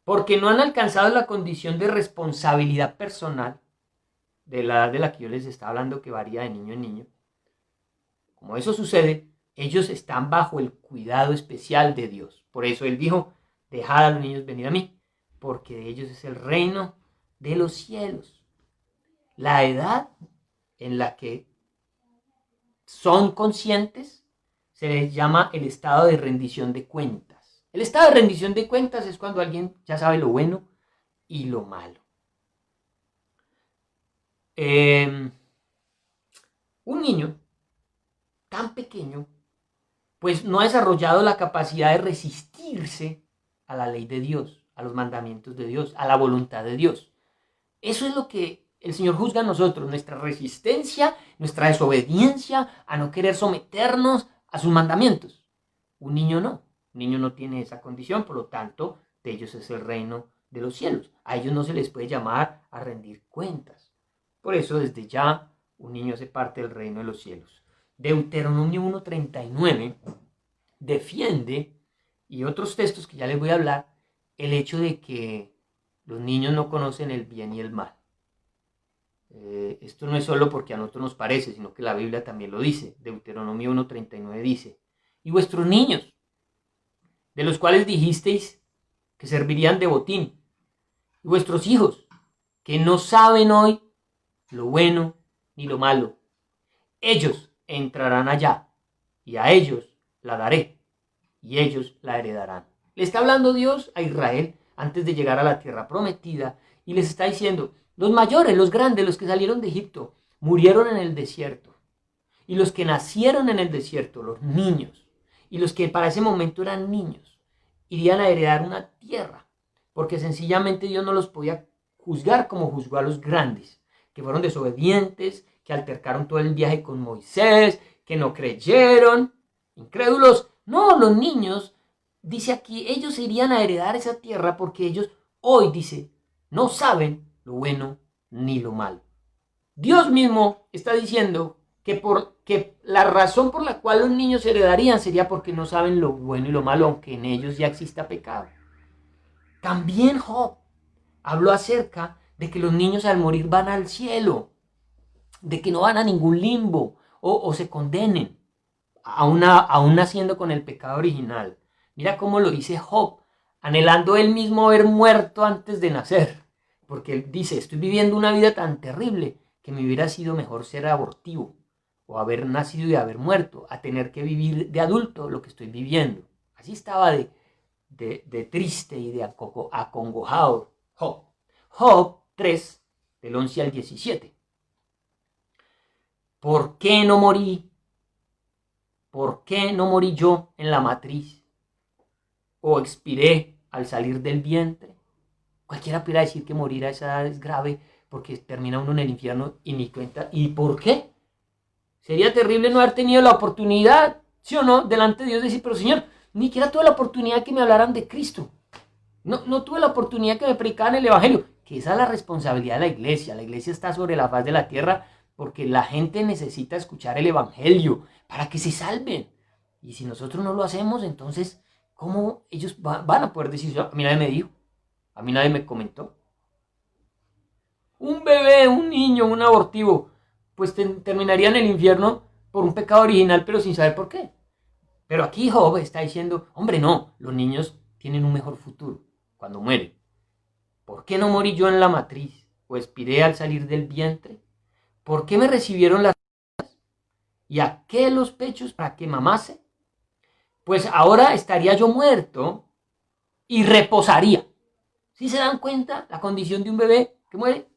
porque no han alcanzado la condición de responsabilidad personal, de la edad de la que yo les estaba hablando, que varía de niño en niño, como eso sucede, ellos están bajo el cuidado especial de Dios. Por eso Él dijo, dejad a los niños venir a mí, porque de ellos es el reino de los cielos. La edad en la que son conscientes se les llama el estado de rendición de cuentas. El estado de rendición de cuentas es cuando alguien ya sabe lo bueno y lo malo. Un niño tan pequeño pues no ha desarrollado la capacidad de resistirse a la ley de Dios, a los mandamientos de Dios, a la voluntad de Dios. Eso es lo que el Señor juzga a nosotros, nuestra resistencia, nuestra desobediencia a no querer someternos a sus mandamientos. Un niño no tiene esa condición, por lo tanto, de ellos es el reino de los cielos. A ellos no se les puede llamar a rendir cuentas. Por eso, desde ya, un niño hace parte del reino de los cielos. Deuteronomio 1:39 defiende, y otros textos que ya les voy a hablar, el hecho de que los niños no conocen el bien y el mal. Esto no es solo porque a nosotros nos parece, sino que la Biblia también lo dice. Deuteronomio 1:39 dice, y vuestros niños, de los cuales dijisteis que servirían de botín, y vuestros hijos, que no saben hoy lo bueno ni lo malo, ellos entrarán allá, y a ellos la daré, y ellos la heredarán. Le está hablando Dios a Israel antes de llegar a la tierra prometida, y les está diciendo, los mayores, los grandes, los que salieron de Egipto, murieron en el desierto. Y los que nacieron en el desierto, los niños, y los que para ese momento eran niños, irían a heredar una tierra, porque sencillamente Dios no los podía juzgar como juzgó a los grandes, que fueron desobedientes, que altercaron todo el viaje con Moisés, que no creyeron, incrédulos. No, los niños, dice aquí, ellos irían a heredar esa tierra porque ellos hoy, dice, no saben lo bueno ni lo malo. Dios mismo está diciendo que la razón por la cual los niños heredarían sería porque no saben lo bueno y lo malo, aunque en ellos ya exista pecado. También Job habló acerca de que los niños al morir van al cielo, de que no van a ningún limbo o se condenen, aún naciendo con el pecado original. Mira cómo lo dice Job, anhelando él mismo haber muerto antes de nacer, porque él dice, estoy viviendo una vida tan terrible que me hubiera sido mejor ser abortivo, o haber nacido y haber muerto, a tener que vivir de adulto lo que estoy viviendo. Así estaba de triste y de acongojado Job. Job 3, del 11 al 17. ¿Por qué no morí? ¿Por qué no morí yo en la matriz? ¿O expiré al salir del vientre? Cualquiera pudiera decir que morir a esa edad es grave porque termina uno en el infierno y ni cuenta. ¿Y por qué? Sería terrible no haber tenido la oportunidad, ¿sí o no?, delante de Dios de decir, pero Señor, ni siquiera tuve la oportunidad que me hablaran de Cristo. No tuve la oportunidad que me predicaran el Evangelio, que esa es la responsabilidad de la iglesia. La iglesia está sobre la faz de la tierra porque la gente necesita escuchar el Evangelio para que se salven. Y si nosotros no lo hacemos, entonces, ¿cómo ellos van a poder decir? A mí nadie me dijo, a mí nadie me comentó. Un bebé, un niño, un abortivo, pues terminaría en el infierno por un pecado original, pero sin saber por qué. Pero aquí Job está diciendo, hombre, no, los niños tienen un mejor futuro cuando mueren. ¿Por qué no morí yo en la matriz o expiré al salir del vientre? ¿Por qué me recibieron las y a qué los pechos para que mamase? Pues ahora estaría yo muerto y reposaría. ¿Sí se dan cuenta la condición de un bebé que muere?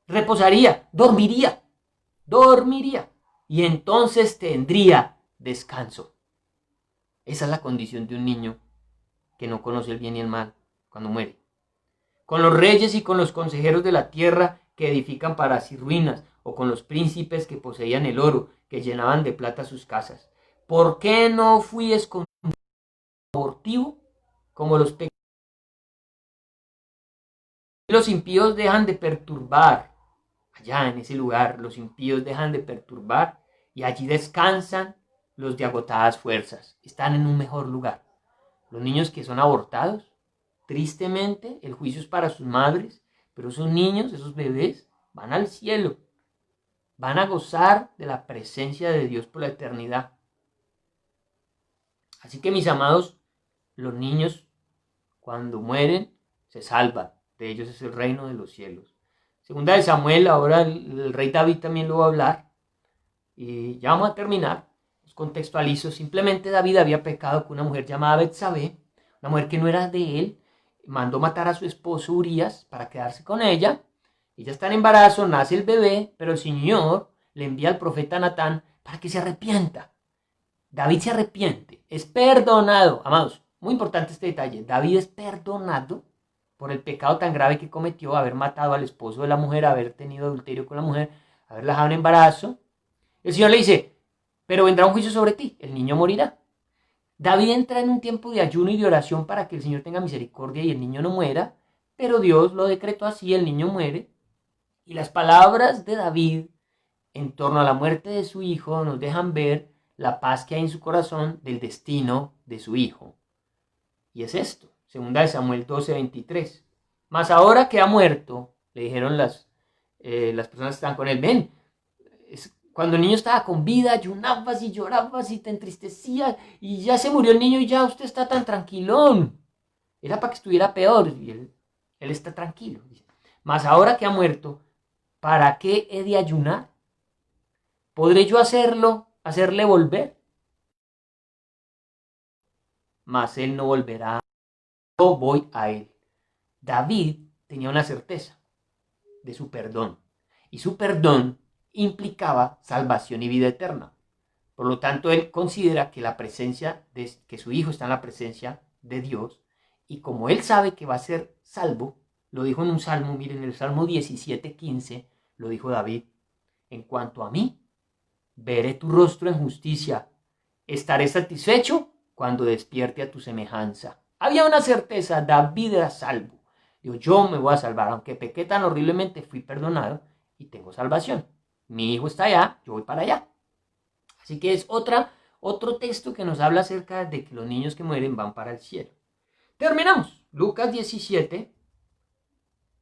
Reposaría, dormiría y entonces tendría descanso. Esa es la condición de un niño que no conoce el bien y el mal cuando muere. Con los reyes y con los consejeros de la tierra que edifican para sí ruinas, o con los príncipes que poseían el oro, que llenaban de plata sus casas. ¿Por qué no fui escondido abortivo como los pecadores? Los impíos dejan de perturbar. Allá en ese lugar los impíos dejan de perturbar y allí descansan los de agotadas fuerzas. Están en un mejor lugar. Los niños que son abortados, tristemente, el juicio es para sus madres, pero esos niños, esos bebés, van al cielo. Van a gozar de la presencia de Dios por la eternidad. Así que mis amados, los niños cuando mueren se salvan. De ellos es el reino de los cielos. Segunda de Samuel, ahora el rey David también lo va a hablar. Y ya vamos a terminar. Os contextualizo. Simplemente David había pecado con una mujer llamada Betsabé, una mujer que no era de él. Mandó matar a su esposo Urías para quedarse con ella. Ella está en embarazo, nace el bebé, pero el Señor le envía al profeta Natán para que se arrepienta. David se arrepiente, es perdonado. Amados, muy importante este detalle. David es perdonado por el pecado tan grave que cometió, haber matado al esposo de la mujer, haber tenido adulterio con la mujer, haberla dejado en embarazo. El Señor le dice, pero vendrá un juicio sobre ti, el niño morirá. David entra en un tiempo de ayuno y de oración para que el Señor tenga misericordia y el niño no muera, pero Dios lo decretó así, el niño muere. Y las palabras de David en torno a la muerte de su hijo nos dejan ver la paz que hay en su corazón del destino de su hijo. Y es esto, segunda de Samuel 12:23. Mas ahora que ha muerto, le dijeron las personas que están con él, ven, cuando el niño estaba con vida, ayunabas y llorabas y te entristecías y ya se murió el niño y ya usted está tan tranquilón. Era para que estuviera peor y él está tranquilo. Mas ahora que ha muerto, ¿para qué he de ayunar? ¿Podré yo hacerle volver? Mas él no volverá. Yo voy a él. David tenía una certeza de su perdón. Y su perdón implicaba salvación y vida eterna. Por lo tanto, él considera que que su hijo está en la presencia de Dios. Y como él sabe que va a ser salvo, lo dijo en un salmo, miren, en el Salmo 17:15, lo dijo David. En cuanto a mí, veré tu rostro en justicia. Estaré satisfecho cuando despierte a tu semejanza. Había una certeza, David era salvo. Digo, yo me voy a salvar, aunque pequé tan horriblemente, fui perdonado y tengo salvación. Mi hijo está allá, yo voy para allá. Así que es otro texto que nos habla acerca de que los niños que mueren van para el cielo. Terminamos. Lucas 17,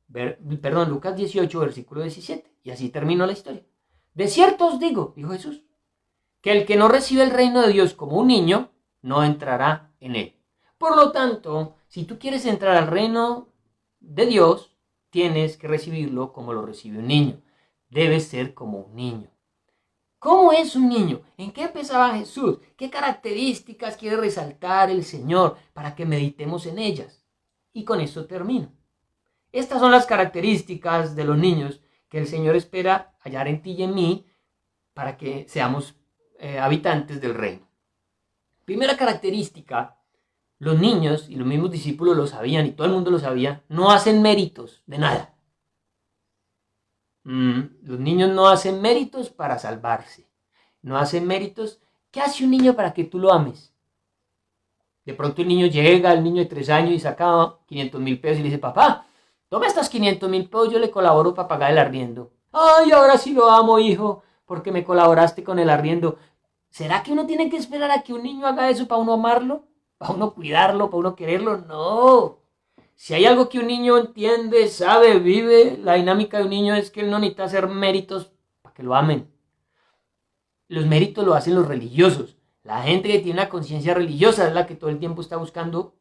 Lucas 18, versículo 17. Y así terminó la historia. De cierto os digo, dijo Jesús, que el que no recibe el reino de Dios como un niño, no entrará en él. Por lo tanto, si tú quieres entrar al reino de Dios, tienes que recibirlo como lo recibe un niño. Debes ser como un niño. ¿Cómo es un niño? ¿En qué pensaba Jesús? ¿Qué características quiere resaltar el Señor para que meditemos en ellas? Y con esto termino. Estas son las características de los niños que el Señor espera hallar en ti y en mí para que seamos habitantes del reino. Primera característica, los niños y los mismos discípulos lo sabían y todo el mundo lo sabía, no hacen méritos de nada. Los niños no hacen méritos para salvarse. No hacen méritos. ¿Qué hace un niño para que tú lo ames? De pronto el niño llega, el niño de 3 años y saca 500,000 pesos y le dice, papá, toma estos 500,000 pesos, yo le colaboro para pagar el arriendo. Ay, ahora sí lo amo, hijo, porque me colaboraste con el arriendo. ¿Será que uno tiene que esperar a que un niño haga eso para uno amarlo? ¿Para uno cuidarlo? ¿Para uno quererlo? No. Si hay algo que un niño entiende, sabe, vive, la dinámica de un niño es que él no necesita hacer méritos para que lo amen. Los méritos lo hacen los religiosos. La gente que tiene una conciencia religiosa es la que todo el tiempo está buscando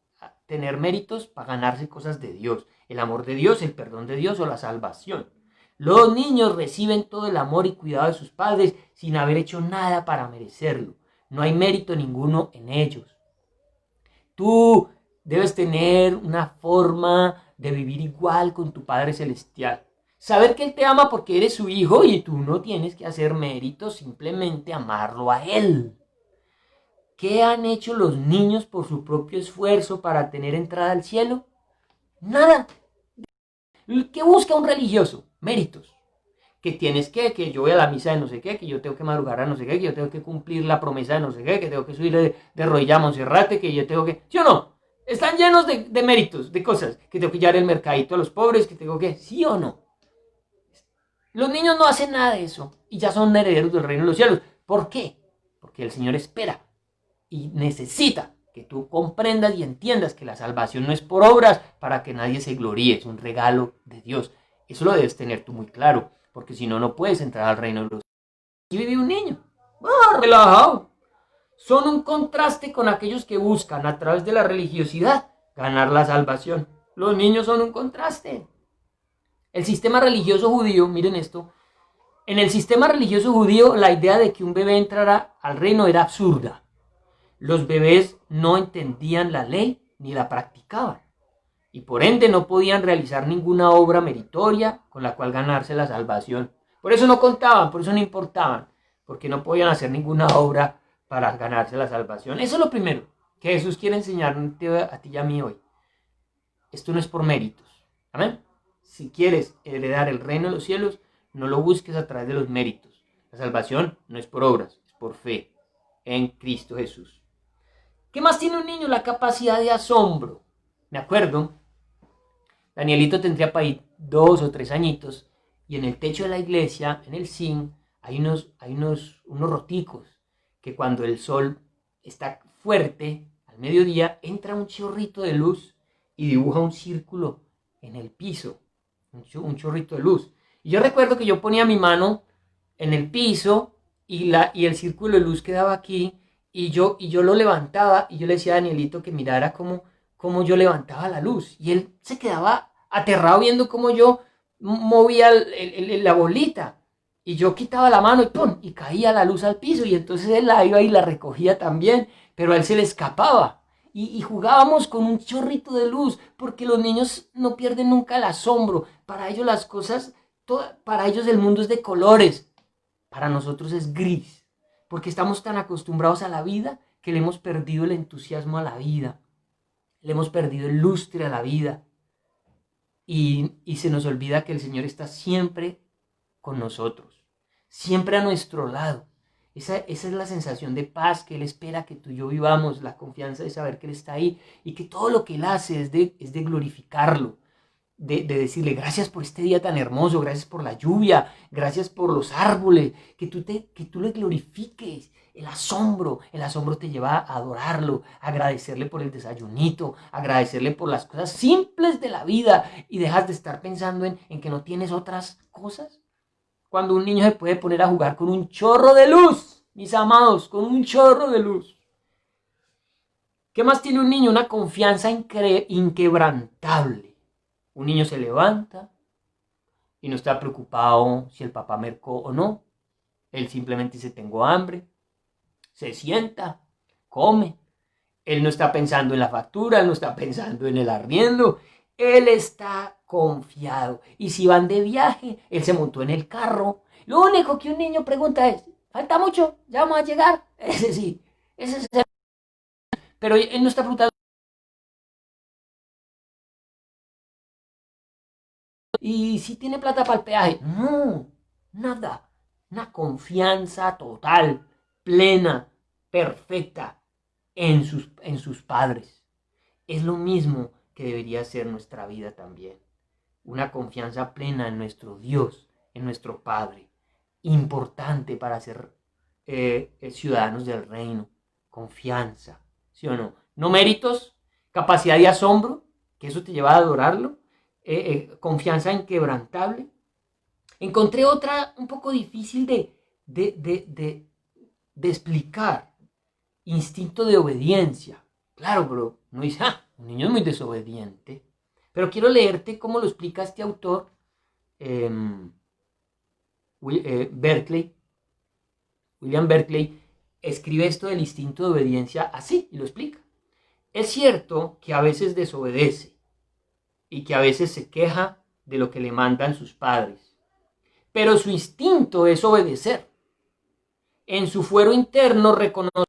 tener méritos para ganarse cosas de Dios. El amor de Dios, el perdón de Dios o la salvación. Los niños reciben todo el amor y cuidado de sus padres sin haber hecho nada para merecerlo. No hay mérito ninguno en ellos. Tú debes tener una forma de vivir igual con tu Padre Celestial. Saber que Él te ama porque eres su hijo y tú no tienes que hacer méritos, simplemente amarlo a Él. ¿Qué han hecho los niños por su propio esfuerzo para tener entrada al cielo? Nada. ¿Qué busca un religioso? Méritos. Que tienes que yo voy a la misa de no sé qué, que yo tengo que madrugar a no sé qué, que yo tengo que cumplir la promesa de no sé qué, que tengo que subir de rodillas a Monserrate, que yo tengo que... ¿Sí o no? Están llenos de méritos, de cosas, que tengo que llevar el mercadito a los pobres, que tengo que... ¿Sí o no? Los niños no hacen nada de eso y ya son herederos del reino de los cielos. ¿Por qué? Porque el Señor espera y necesita que tú comprendas y entiendas que la salvación no es por obras para que nadie se gloríe, es un regalo de Dios. Eso lo debes tener tú muy claro, porque si no, no puedes entrar al reino de los cielos. Aquí vive un niño, relajado. Son un contraste con aquellos que buscan a través de la religiosidad ganar la salvación. Los niños son un contraste. El sistema religioso judío, miren esto, en el sistema religioso judío la idea de que un bebé entrara al reino era absurda. Los bebés no entendían la ley ni la practicaban y por ende no podían realizar ninguna obra meritoria con la cual ganarse la salvación. Por eso no contaban, por eso no importaban, porque no podían hacer ninguna obra para ganarse la salvación. Eso es lo primero que Jesús quiere enseñarte a ti y a mí hoy. Esto no es por méritos. Amén. Si quieres heredar el reino de los cielos, no lo busques a través de los méritos. La salvación no es por obras, es por fe en Cristo Jesús. ¿Qué más tiene un niño? La capacidad de asombro. Me acuerdo, Danielito tendría para ahí 2 o 3 añitos y en el techo de la iglesia, en el zinc, hay unos roticos que cuando el sol está fuerte, al mediodía, entra un chorrito de luz y dibuja un círculo en el piso, un chorrito de luz. Y yo recuerdo que yo ponía mi mano en el piso y el círculo de luz quedaba aquí y yo lo levantaba y yo le decía a Danielito que mirara cómo yo levantaba la luz. Y él se quedaba aterrado viendo cómo yo movía la bolita. Y yo quitaba la mano y ¡pum! Y caía la luz al piso. Y entonces él la iba y la recogía también. Pero a él se le escapaba. Y jugábamos con un chorrito de luz. Porque los niños no pierden nunca el asombro. Para ellos las cosas, para ellos el mundo es de colores. Para nosotros es gris. Porque estamos tan acostumbrados a la vida que le hemos perdido el entusiasmo a la vida. Le hemos perdido el lustre a la vida. Y se nos olvida que el Señor está siempre con nosotros. Siempre a nuestro lado. Esa es la sensación de paz que Él espera que tú y yo vivamos. La confianza de saber que Él está ahí. Y que todo lo que Él hace es de glorificarlo. De decirle gracias por este día tan hermoso, gracias por la lluvia, gracias por los árboles, que tú le glorifiques. El asombro te lleva a adorarlo, a agradecerle por el desayunito, a agradecerle por las cosas simples de la vida y dejas de estar pensando en que no tienes otras cosas. Cuando un niño se puede poner a jugar con un chorro de luz, mis amados, con un chorro de luz. ¿Qué más tiene un niño? Una confianza inquebrantable. Un niño se levanta y no está preocupado si el papá mercó o no. Él simplemente dice, tengo hambre. Se sienta, come. Él no está pensando en la factura, él no está pensando en el arriendo. Él está confiado. Y si van de viaje, él se montó en el carro. Lo único que un niño pregunta es, ¿falta mucho? ¿Ya vamos a llegar? Ese sí, ese es el... Pero él no está preguntando, ¿y si tiene plata para el peaje? No, nada. Una confianza total, plena, perfecta en sus padres. Es lo mismo que debería ser nuestra vida también. Una confianza plena en nuestro Dios, en nuestro Padre. Importante para ser ciudadanos del reino. Confianza, ¿sí o no? No méritos, capacidad de asombro, que eso te lleva a adorarlo. Confianza inquebrantable. Encontré otra un poco difícil de explicar. Instinto de obediencia. Claro, pero no dice, un niño es muy desobediente. Pero quiero leerte cómo lo explica este autor, eh, Berkeley. William Berkeley escribe esto del instinto de obediencia así y lo explica. Es cierto que a veces desobedece y que a veces se queja de lo que le mandan sus padres, pero su instinto es obedecer. En su fuero interno reconoce,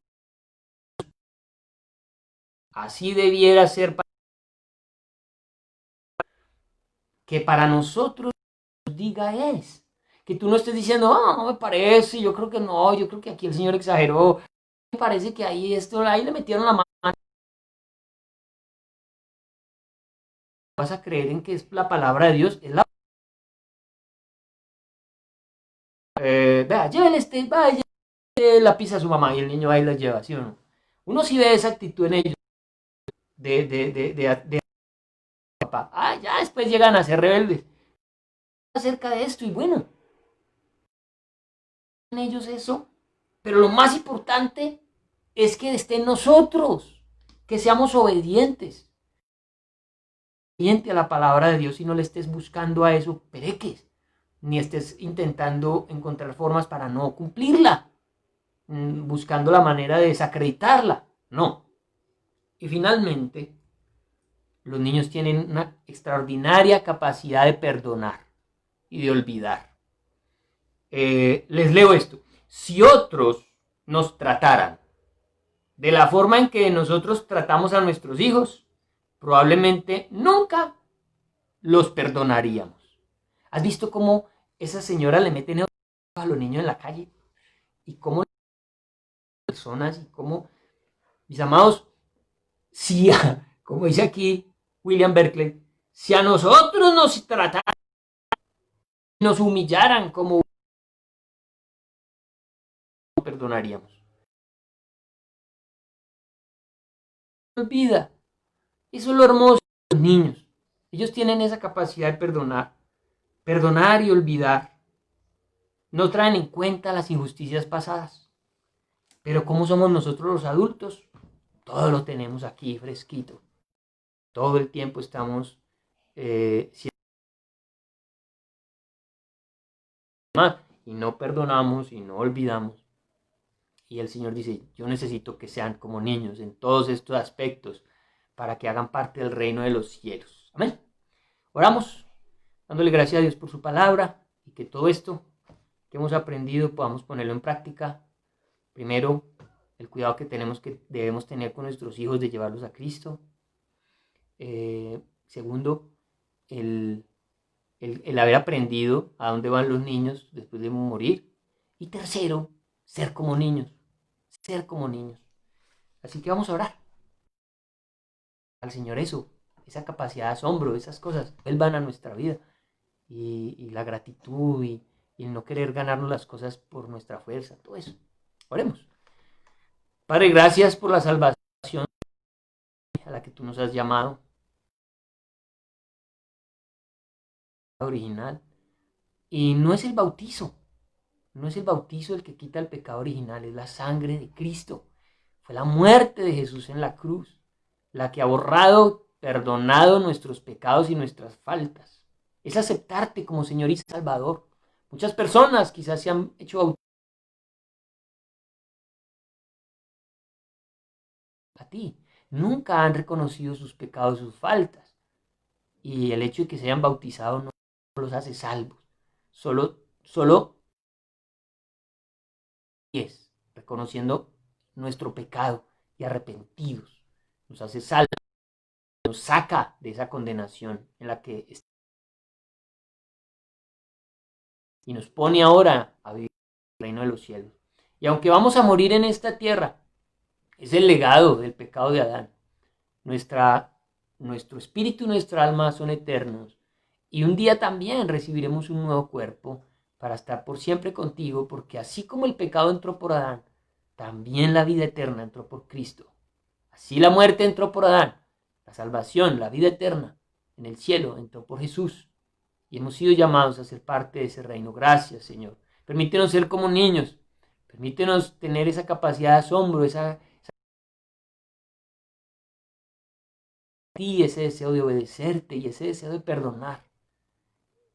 así debiera ser que para nosotros diga es. Que tú no estés diciendo, no me parece, yo creo que no, yo creo que aquí el Señor exageró, me parece que ahí esto, ahí le metieron la mano. Vas a creer en que es la palabra de Dios, es la... vea, llévele vaya, la pizza a su mamá y el niño ahí la lleva, ¿sí o no? Uno sí ve esa actitud en ellos, de papá. Ya después llegan a ser rebeldes. Acerca de esto y bueno, en ellos eso, pero lo más importante es que esté en nosotros, que seamos obedientes a la palabra de Dios y no le estés buscando a eso pereques, ni estés intentando encontrar formas para no cumplirla, buscando la manera de desacreditarla, no. Y finalmente, los niños tienen una extraordinaria capacidad de perdonar y de olvidar. Les leo esto. Si otros nos trataran de la forma en que nosotros tratamos a nuestros hijos, probablemente nunca los perdonaríamos. ¿Has visto cómo esa señora le mete a los niños en la calle? Y cómo personas y cómo, mis amados, si como dice aquí William Berkeley, si a nosotros nos trataran, nos humillaran como perdonaríamos. Olvida, eso es lo hermoso de los niños. Ellos tienen esa capacidad de perdonar y olvidar. No traen en cuenta las injusticias pasadas. Pero ¿cómo somos nosotros los adultos? Todo lo tenemos aquí fresquito. Todo el tiempo estamos y no perdonamos y no olvidamos. Y el Señor dice, yo necesito que sean como niños en todos estos aspectos para que hagan parte del reino de los cielos. Amén. Oramos, dándole gracias a Dios por su palabra y que todo esto que hemos aprendido podamos ponerlo en práctica. Primero, el cuidado que debemos tener con nuestros hijos de llevarlos a Cristo. Segundo, el haber aprendido a dónde van los niños después de morir. Y tercero, ser como niños. Ser como niños. Así que vamos a orar al Señor eso, esa capacidad de asombro, esas cosas, vuelvan a nuestra vida. Y la gratitud y el no querer ganarnos las cosas por nuestra fuerza, todo eso. Oremos. Padre, gracias por la salvación a la que tú nos has llamado, original. Y no es el bautizo, no es el bautizo el que quita el pecado original, es la sangre de Cristo. Fue la muerte de Jesús en la cruz, la que ha borrado, perdonado nuestros pecados y nuestras faltas. Es aceptarte como Señor y Salvador. Muchas personas quizás se han hecho bautismo a ti, nunca han reconocido sus pecados, sus faltas. Y el hecho de que se hayan bautizado no los hace salvos. Solo es reconociendo nuestro pecado y arrepentidos. Nos hace salvos, nos saca de esa condenación en la que está y nos pone ahora a vivir en el reino de los cielos. Y aunque vamos a morir en esta tierra, es el legado del pecado de Adán. Nuestro espíritu y nuestra alma son eternos. Y un día también recibiremos un nuevo cuerpo para estar por siempre contigo, porque así como el pecado entró por Adán, también la vida eterna entró por Cristo. Así la muerte entró por Adán, la salvación, la vida eterna en el cielo entró por Jesús. Y hemos sido llamados a ser parte de ese reino. Gracias, Señor. Permítenos ser como niños. Permítenos tener esa capacidad de asombro, ese deseo de obedecerte y ese deseo de perdonar.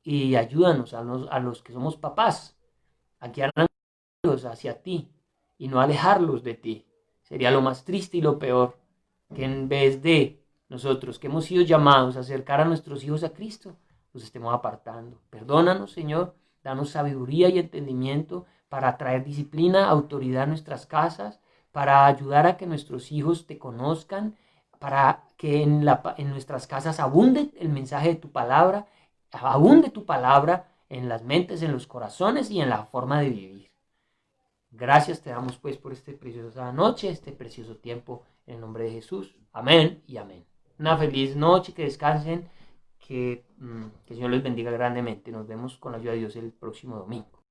Y ayúdanos a los que somos papás a guiar a los hijos hacia ti y no alejarlos de ti. Sería lo más triste y lo peor que en vez de nosotros que hemos sido llamados a acercar a nuestros hijos a Cristo, los estemos apartando. Perdónanos, Señor, danos sabiduría y entendimiento para traer disciplina, autoridad a nuestras casas, para ayudar a que nuestros hijos te conozcan, para que en nuestras casas abunde el mensaje de tu palabra, abunde tu palabra en las mentes, en los corazones y en la forma de vivir. Gracias te damos pues por esta preciosa noche, este precioso tiempo, en el nombre de Jesús. Amén y amén. Una feliz noche, que descansen, que el Señor les bendiga grandemente. Nos vemos con la ayuda de Dios el próximo domingo.